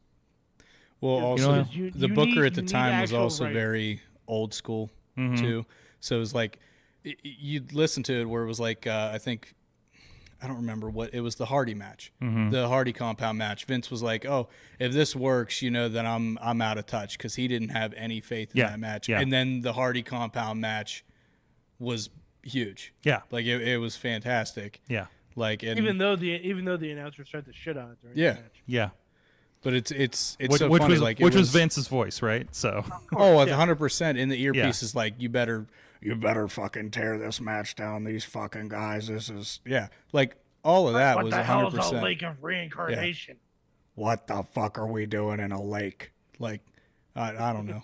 Well, also you the booker at the need time was actual also writing. very old school too. So it was like you'd listen to it where it was like I don't remember what it was, the Hardy match, the Hardy compound match. Vince was like, "Oh, if this works, then I'm out of touch," because he didn't have any faith in that match. Yeah. And then the Hardy compound match was huge. Yeah, like it was fantastic. Yeah, like even though the announcers tried to shit on it during the match. Yeah. But it's which, so which funny. Was, like which was Vince's voice, right? So 100% in the earpiece is like, you better fucking tear this match down. These fucking guys. This is like all of that was 100%. What the hell is a lake of reincarnation? Yeah. What the fuck are we doing in a lake? Like I don't know.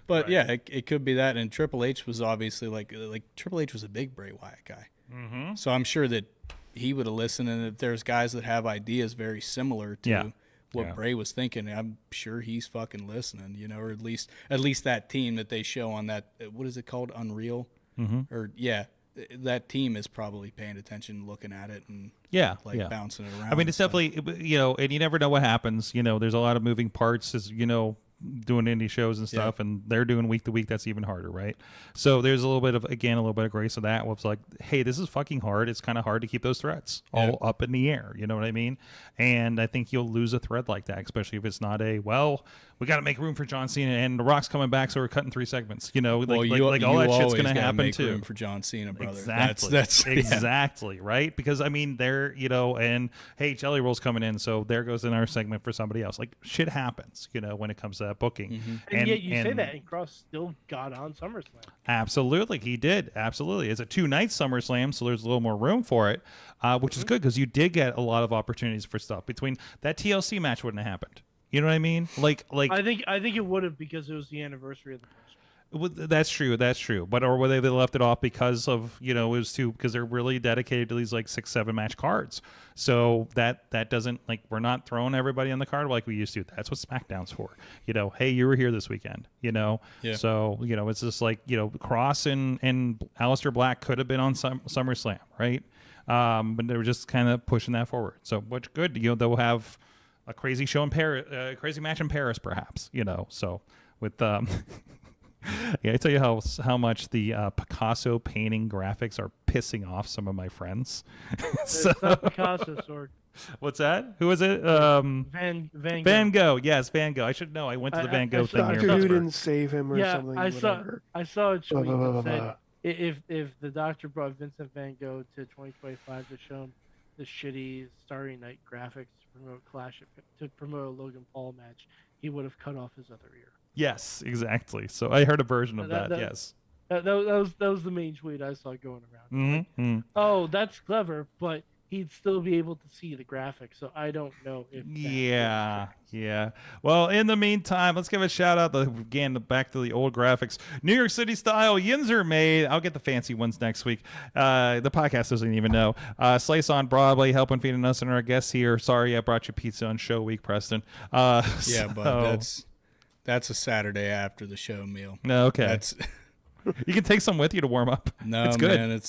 But it could be that. And Triple H was obviously like Triple H was a big Bray Wyatt guy. So I'm sure that he would have listened, and if there's guys that have ideas very similar to what Bray was thinking, I'm sure he's fucking listening, or at least that team that they show on that, what is it called, Unreal? Or that team is probably paying attention, looking at it, and bouncing it around. I mean, it's definitely, and you never know what happens. There's a lot of moving parts, as doing indie shows and stuff, and they're doing week to week. That's even harder, right? So there's a little bit of grace of that. It's like, hey, this is fucking hard. It's kind of hard to keep those threads all up in the air. You know what I mean? And I think you'll lose a thread like that, especially if it's not we got to make room for John Cena and The Rock's coming back, so we're cutting 3 segments. All that shit's going to happen make too. Room for John Cena, brother. Exactly. That's exactly right. Because I mean, they're and hey, Jelly Roll's coming in, so there goes another segment for somebody else. Like shit happens, when it comes to that booking. And yet you say that, and Cross still got on SummerSlam. Absolutely, he did. Absolutely, it's a 2-night SummerSlam, so there's a little more room for it, which is good because you did get a lot of opportunities for stuff. Between that TLC match wouldn't have happened. You know what I mean? Like I think it would have, because it was the anniversary of the first. That's true. But or whether they left it off because of it was because they're really dedicated to these like 6-7 match cards. So that doesn't we're not throwing everybody on the card like we used to. That's what SmackDown's for. Hey, you were here this weekend. So it's just like Cross and Aleister Black could have been on SummerSlam, right? But they were just kind of pushing that forward. So what's good. They'll have a crazy show in Paris, crazy match in Paris, perhaps. So with I tell you how much the Picasso painting graphics are pissing off some of my friends. It's not Picasso, Sorg. What's that? Who is it? Van Gogh. Van Gogh. Yes, Van Gogh. I should know. I went to the Van Gogh thing here. Doctor Who didn't save him or something. I saw a tweet that said if the doctor brought Vincent Van Gogh to 2025 to show him the shitty Starry Night graphics to promote a Logan Paul match, he would have cut off his other ear. Yes, exactly. So I heard a version of that. Yes. That was the main tweet I saw going around. Oh, that's clever, but he'd still be able to see the graphics. So I don't know if. Yeah. Well, in the meantime, let's give a shout out again back to the old graphics. New York City style Yinzer made. I'll get the fancy ones next week. The podcast doesn't even know. Slice on Broadway, helping feeding us and our guests here. Sorry, I brought you pizza on show week, Preston. But that's a Saturday after the show meal. No, okay. You can take some with you to warm up. No, it's good. Man,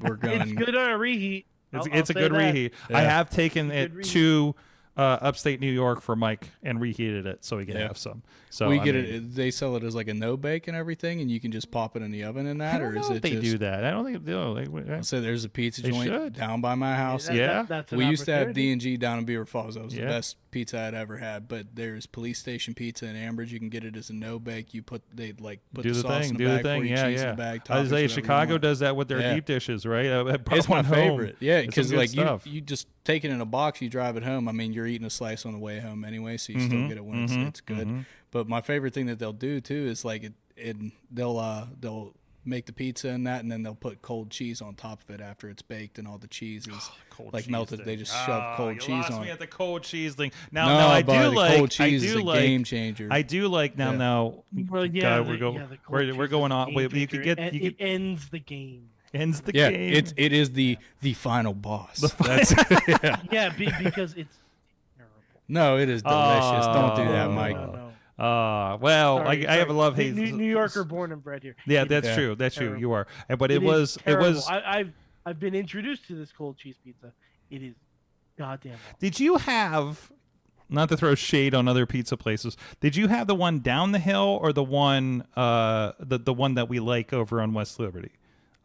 we're going. It's good on a reheat. It's a good reheat. Yeah. I have taken it to upstate New York for Mike and reheated it so we can have some. So we get it. They sell it as like a no bake and everything, and you can just pop it in the oven in that, or is it? They do that. I don't think they do. So there's a pizza joint down by my house. We used to have D&G down in Beaver Falls. That was the best pizza I'd ever had. But there's Police Station Pizza in Ambridge. You can get it as a no bake. You put the sauce in the bag, cheese in the bag. I was saying Chicago does that with their deep dishes, right? It's my favorite. Yeah, because like you just take it in a box, you drive it home. I mean, you're eating a slice on the way home anyway, so you still get it when it's good. But my favorite thing that they'll do too is like they'll make the pizza and that, and then they'll put cold cheese on top of it after it's baked, and all the cheese is melted. They just shove cold cheese on. You lost me at the cold cheese thing. Now I do like cold cheese is a game changer. I do like now. Well, we're going on. You could get it ends the game. Ends the game. It is the final boss. That's because it's terrible. No, it is delicious. Don't do that, Mike. No. I have a love hate. New Yorker born and bred here. Yeah, that's true. That's true. You are. But it was. I've been introduced to this cold cheese pizza. It is goddamn awesome. Did you have not to throw shade on other pizza places. Did you have the one down the hill or the one the one that we like over on West Liberty?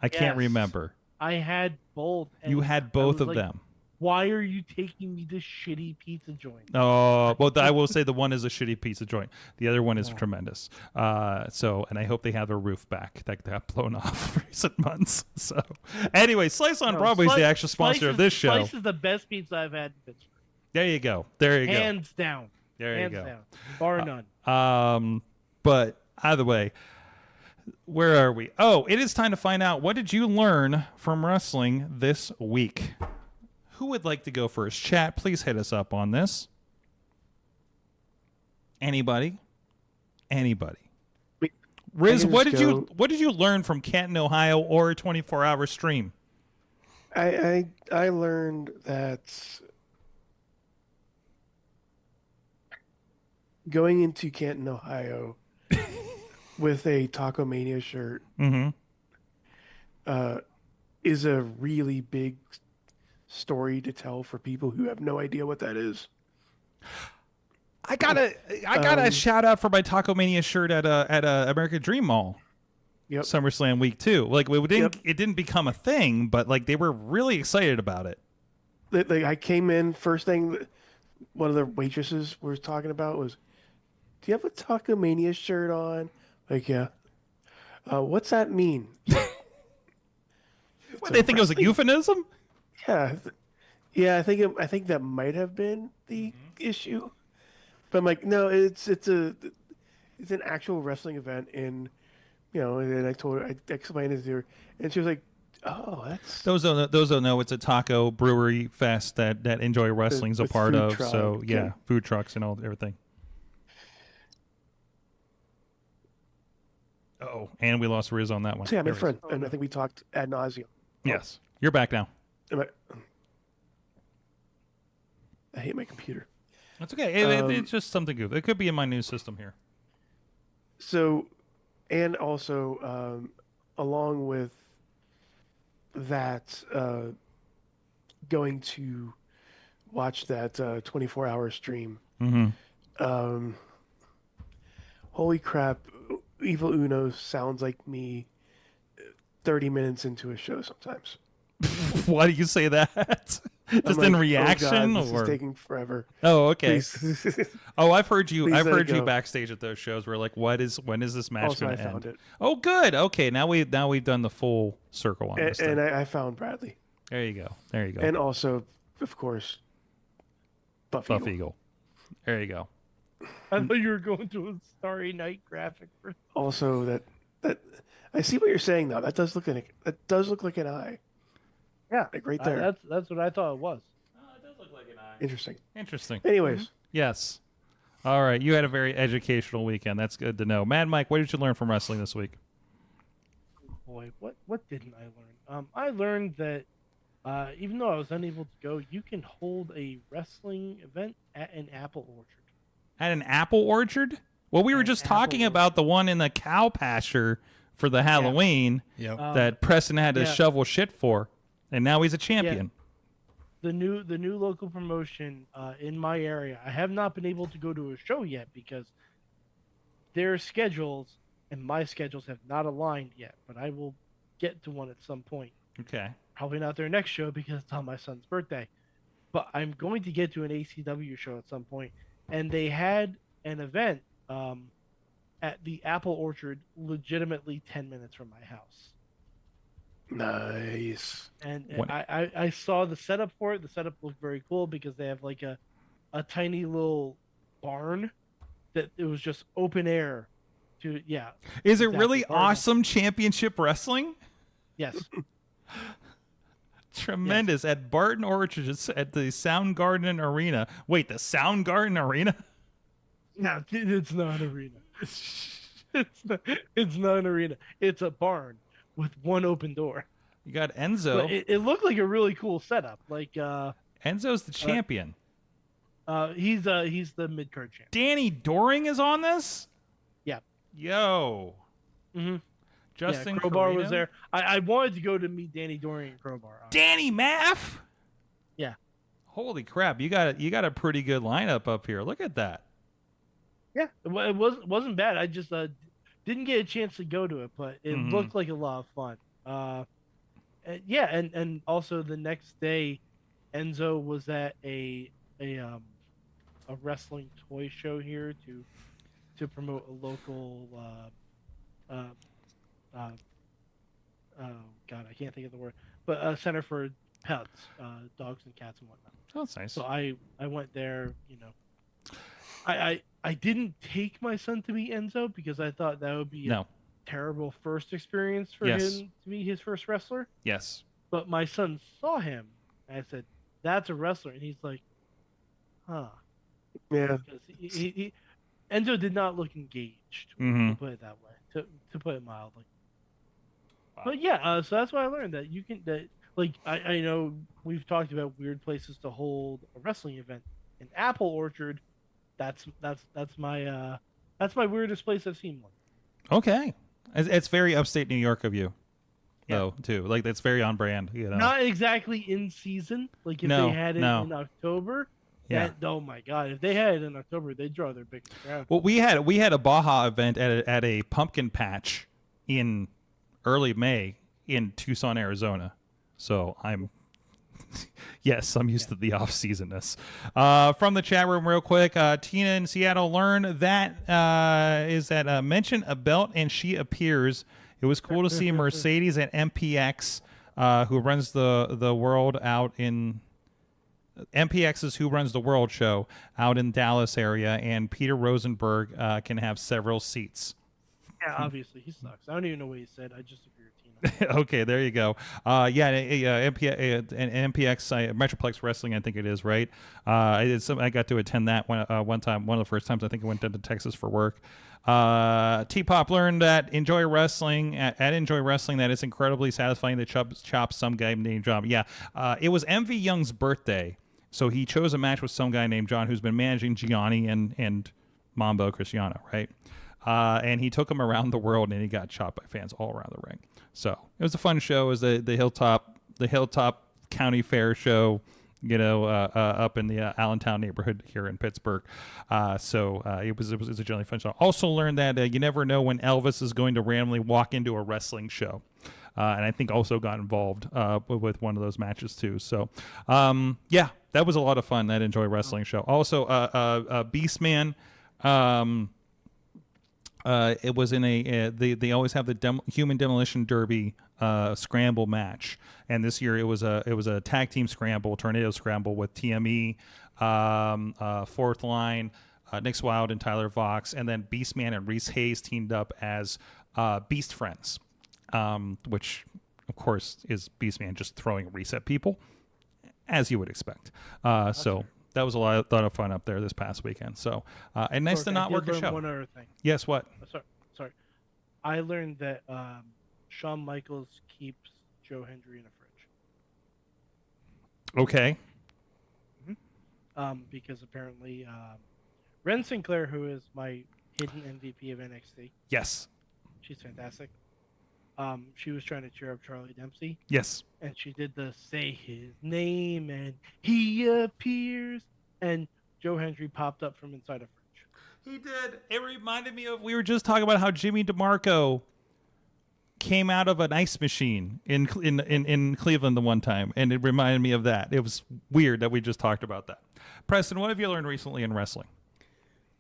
I can't Yes. remember. I had both. And You had I both was of like, them. Why are you taking me to shitty pizza joint? Oh, well, I will say the one is a shitty pizza joint. The other one is tremendous. And I hope they have their roof back. That got blown off recent months. So, anyway, Slice on Broadway is the actual sponsor of this show. Slice is the best pizza I've had in Pittsburgh. There you go. There you go. Hands down. There you Hands go. down. Bar none. But either way, where are we? Oh, it is time to find out, what did you learn from wrestling this week? Who would like to go first? Chat, please hit us up on this. Anybody? Riz, what did you learn from Canton, Ohio, or a 24-hour stream? I learned that going into Canton, Ohio, with a Taco Mania shirt is a really big story to tell for people who have no idea what that is. I got a shout out for my Taco Mania shirt at American Dream Mall. Yep. SummerSlam week 2. Like it didn't become a thing, but like they were really excited about it. I came in, first thing one of the waitresses was talking about was, "Do you have a Taco Mania shirt on?" Like, yeah. What's that mean? What, they think it was a euphemism? Yeah. I think that might have been the issue, but I'm like, no, it's an actual wrestling event, and and I explained it to her, and she was like, "Oh, that's those don't know. It's a taco brewery fest that Enjoy Wrestling's a with part food of. truck, So yeah, food trucks and everything. Oh, and we lost Riz on that one. So yeah, my There he is. friend, and I think we talked ad nauseum. Yes, you're back now. I hate my computer. That's okay. It's just something good. It could be in my new system here. So, and also, along with that, going to watch that 24-hour stream. Holy crap, Evil Uno sounds like me 30 minutes into a show sometimes. Why do you say that? Just in reaction, oh God, this or is taking forever? Oh, okay. Please. Oh, I've heard you. Please I've let it heard you go. backstage at those shows. Where like, when is this match Also, going I to found end? it. Oh, good. Okay, now we've done the full circle on this. And thing. I found Bradley. There you go. There you go. And also, of course, Buff Buff Eagle. Eagle. There you go. I thought you were going to a Starry Night graphic. Also, that I see what you're saying though. That does look like an eye. Yeah, Like right there. That's what I thought it was. It does look like an eye. Interesting. Interesting. Anyways, Yes. All right. You had a very educational weekend. That's good to know. Mad Mike, what did you learn from wrestling this week? Boy, what didn't I learn? I learned that even though I was unable to go, you can hold a wrestling event at an apple orchard. At an apple orchard? Well, we were An just apple talking orchard. about the one in the cow pasture for the Halloween Yep. that Preston had to yeah. shovel shit for, and now he's a champion. The new local promotion in my area. I have not been able to go to a show yet because their schedules and my schedules have not aligned yet. But I will get to one at some point. Okay. Probably not their next show because it's on my son's birthday. But I'm going to get to an ACW show at some point. And they had an event at the Apple Orchard legitimately 10 minutes from my house. nice. And What- I saw the setup for it. The setup looked very cool because they have like a tiny little barn that it was just open air to, yeah. Is it Exactly. really Barn. awesome championship wrestling? Yes. Tremendous. At Barton Orchard, it's at the Soundgarden Arena. Wait, the Soundgarden Arena? No, it's not an arena. It's not an arena. It's a barn with one open door. You got Enzo. But it looked like a really cool setup. Like Enzo's the champion. he's the mid card champ. Danny Doring is on this? Yeah. Yo. Mm-hmm. Justin Crowbar Carino? was there. I wanted to go to meet Danny Doring and Crowbar. Danny Maff? Yeah. Holy crap! You got a pretty good lineup up here. Look at that. Yeah, it wasn't bad. I just didn't get a chance to go to it, but it looked like a lot of fun. And also the next day, Enzo was at a wrestling toy show here to promote a local oh god, I can't think of the word, but a center for pets, dogs and cats and whatnot. Oh, that's nice. So I went there. I didn't take my son to meet Enzo because I thought that would be a terrible first experience for him to meet his first wrestler. Yes. But my son saw him, and I said, "That's a wrestler," and he's like, "Huh." Yeah. Because Enzo did not look engaged. To put it that way. To put it mildly. Wow. But yeah, so that's why I learned that you can I know we've talked about weird places to hold a wrestling event. In Apple Orchard, that's my weirdest place I've seen one. Okay, it's very upstate New York of you, though, too. Like that's very on brand. Not exactly in season. Like if they had it in October. Yeah. Oh my God! If they had it in October, they'd draw their biggest crowd. Well, we had a Baja event at a pumpkin patch in early May in Tucson, Arizona. So I'm used to the off-seasonness. From the chat room real quick, Tina in Seattle learned that mention a belt and she appears. It was cool to see Mercedes at MPX, who runs the world out in MPX is who runs the world show out in Dallas area, and Peter Rosenberg can have several seats. Yeah, obviously he sucks. I don't even know what he said. I just agree with Tina. Okay, there you go. MPX, Metroplex Wrestling, I think it is, right? I got to attend that one time, one of the first times. I think I went down to Texas for work. T-Pop learned that Enjoy Wrestling at Enjoy Wrestling that it's incredibly satisfying to chop some guy named John. Yeah, it was MV Young's birthday, so he chose a match with some guy named John who's been managing Gianni and Mambo Cristiano, right? And he took him around the world, and he got chopped by fans all around the ring. So it was a fun show. It was the Hilltop County Fair show, up in the Allentown neighborhood here in Pittsburgh. So it was a generally fun show. Also learned that you never know when Elvis is going to randomly walk into a wrestling show. And I think also got involved with one of those matches too. So that was a lot of fun, that Enjoy Wrestling show. Also Beastman. It was in they always have the Human Demolition Derby scramble match, and this year it was a tag team scramble, tornado scramble with TME, Fourth Line, Nick Wilde and Tyler Vox, and then Beastman and Reese Hayes teamed up as Beast Friends, which of course is Beastman just throwing Reese at people, as you would expect. So. That was a lot of fun up there this past weekend. So, and nice to not work a show. One other thing. Yes, what? Sorry. I learned that Shawn Michaels keeps Joe Hendry in a fridge. Okay. Mm-hmm. Because apparently Ren Sinclair, who is my hidden MVP of NXT. Yes. She's fantastic. She was trying to cheer up Charlie Dempsey. Yes. And she did the say his name and he appears, and Joe Hendry popped up from inside a fridge. He did. It reminded me of, we were just talking about how Jimmy DeMarco came out of an ice machine in Cleveland the one time, and it reminded me of that. It was weird that we just talked about that. Preston, what have you learned recently in wrestling?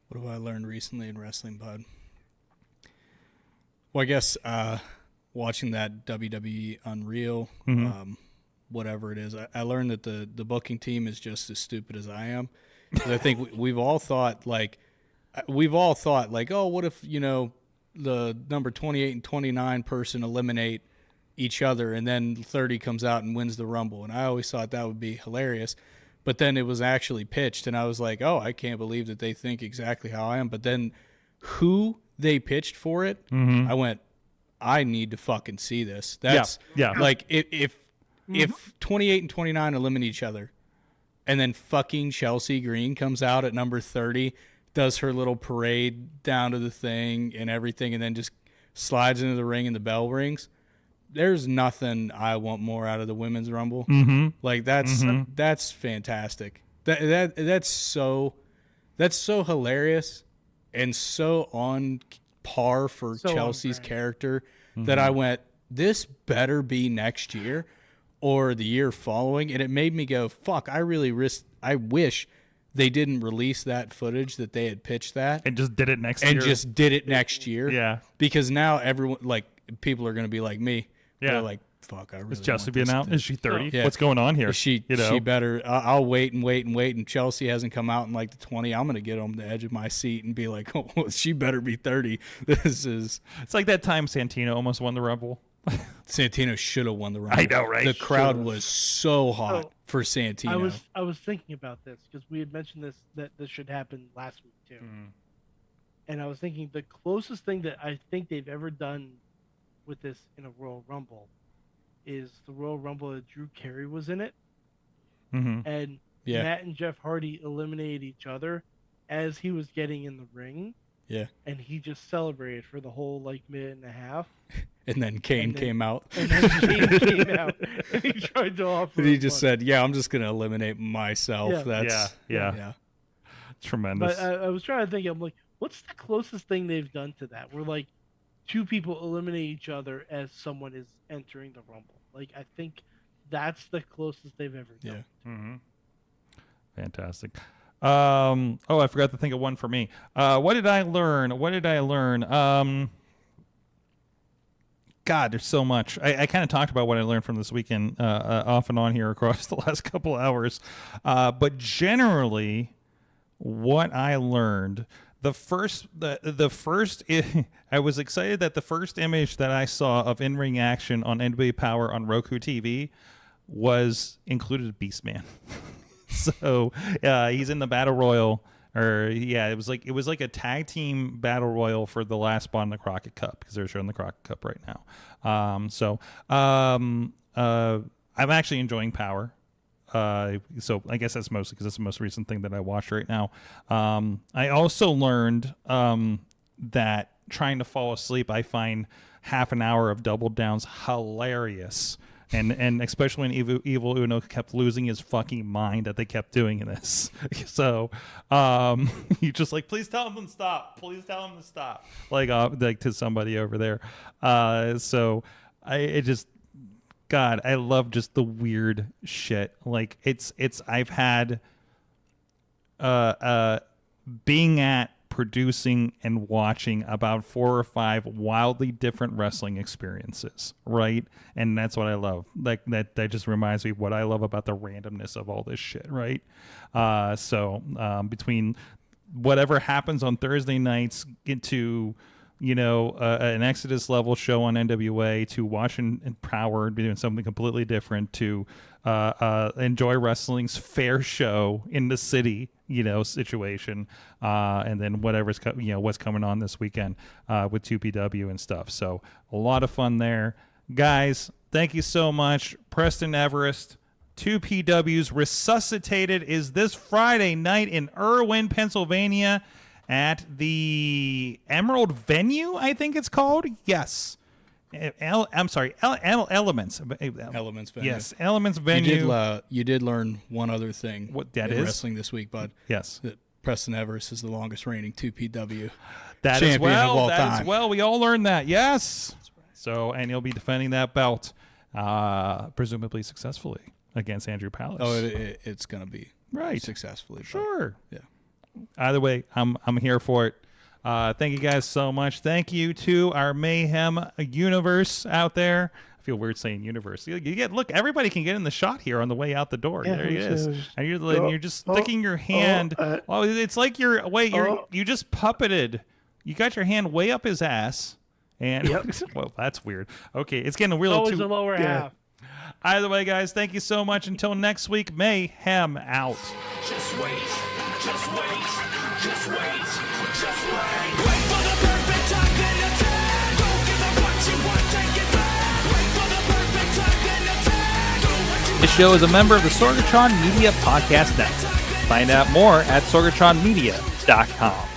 What have I learned recently in wrestling, bud? Well, I guess watching that WWE Unreal, whatever it is, I learned that the booking team is just as stupid as I am. 'Cause I think we've all thought like, oh, what if the number 28 and 29 person eliminate each other, and then 30 comes out and wins the Rumble, and I always thought that would be hilarious. But then it was actually pitched, and I was like, oh, I can't believe that they think exactly how I am. But then who they pitched for it, I went, I need to fucking see this. That's like if 28 and 29 eliminate each other, and then fucking Chelsea Green comes out at number 30, does her little parade down to the thing and everything, and then just slides into the ring and the bell rings. there's nothing I want more out of the women's rumble. Mm-hmm. Like that's fantastic. That's so hilarious and so on par for So on Chelsea's brand. character that I went, this better be next year or the year following. And it made me go, fuck, I wish they didn't release that footage that they had pitched that And just did it next year. and just did it next year. Yeah. Because now everyone, like, people are going to be like me. Yeah. They're like, fuck, I really Is Chelsea want being this out? to- Is she 30? Yeah. What's going on here? She better. I'll wait and wait and wait. And Chelsea hasn't come out in like the 20. I'm gonna get on the edge of my seat and be like, oh, she better be 30. This is It's like that time Santino almost won the Rumble. Santino should have won the round. I know, right? The crowd was so hot So, for Santino. I was thinking about this because we had mentioned that this should happen last week too, and I was thinking the closest thing that I think they've ever done with this in a Royal Rumble is the Royal Rumble that Drew Carey was in it, and Yeah. Matt and Jeff Hardy eliminated each other as he was getting in the ring, Yeah. and he just celebrated for the whole like minute and a half, And then Kane then- came out. and then Kane came out and he tried to offer. And he him just money. said, yeah, I'm just gonna eliminate myself. Yeah. That's Yeah. Tremendous. But I was trying to think. I'm like, what's the closest thing they've done to that? Where like two people eliminate each other as someone is entering the Rumble. Like I think that's the closest they've ever done. Yeah. Fantastic. I forgot to think of one for me. What did I learn? God, there's so much. I kind of talked about what I learned from this weekend off and on here across the last couple hours. But generally, what I learned, I was excited that the first image that I saw of in-ring action on NBA Power on Roku TV included Beastman. So he's in the Battle Royal. It was like a tag team battle royal for the last spot in the Crockett Cup because they're showing the Crockett Cup right now. I'm actually enjoying Power. So I guess that's mostly because that's the most recent thing that I watched right now. I also learned that trying to fall asleep, I find half an hour of Double Downs hilarious. And especially when Evil Uno kept losing his fucking mind that they kept doing this. So you just like, please tell him to stop. Please tell him to stop. Like to somebody over there. I love just the weird shit. Like I've had being at, producing and watching about 4 or 5 wildly different wrestling experiences, right? And that's what I love. Like that just reminds me of what I love about the randomness of all this shit, right? Between whatever happens on Thursday nights into an Exodus level show on NWA, to watching Power and doing something completely different, to enjoy wrestling's fair show in the city, situation, and then whatever's what's coming on this weekend with 2PW and stuff. So a lot of fun there, guys. Thank you so much, Preston Everest. 2PW's Resuscitated is this Friday night in Irwin, Pennsylvania, at the Emerald Venue, I think it's called. Yes. Elements. Elements venue. Yes, Elements venue. You did learn one other thing. What that in is? wrestling this week, bud. Yes. That Preston Everest is the longest reigning 2PW That champion as well. of all That time. as well. We all learned that. Yes. So, and he'll be defending that belt, presumably successfully against Andrew Palace. Oh, it's going to be right. Successfully. But Sure. yeah. Either way, I'm here for it. Thank you guys so much. Thank you to our Mayhem universe out there. I feel weird saying universe. Look, everybody can get in the shot here on the way out the door. Yeah, there he is. And you're just oh, sticking your hand. It's like you just puppeted. You got your hand way up his ass. And well, that's weird. Okay, it's getting a real Always the lower half. Either way, guys, thank you so much. Until next week, Mayhem out. Just wait, just wait, just wait, just wait. Wait for the perfect time, then attack. Don't give up what you want, take it back. Wait for the perfect time, then attack. Do what you This show is a member of the Sorgatron Media Podcast Network. Find out more at sorgatronmedia.com.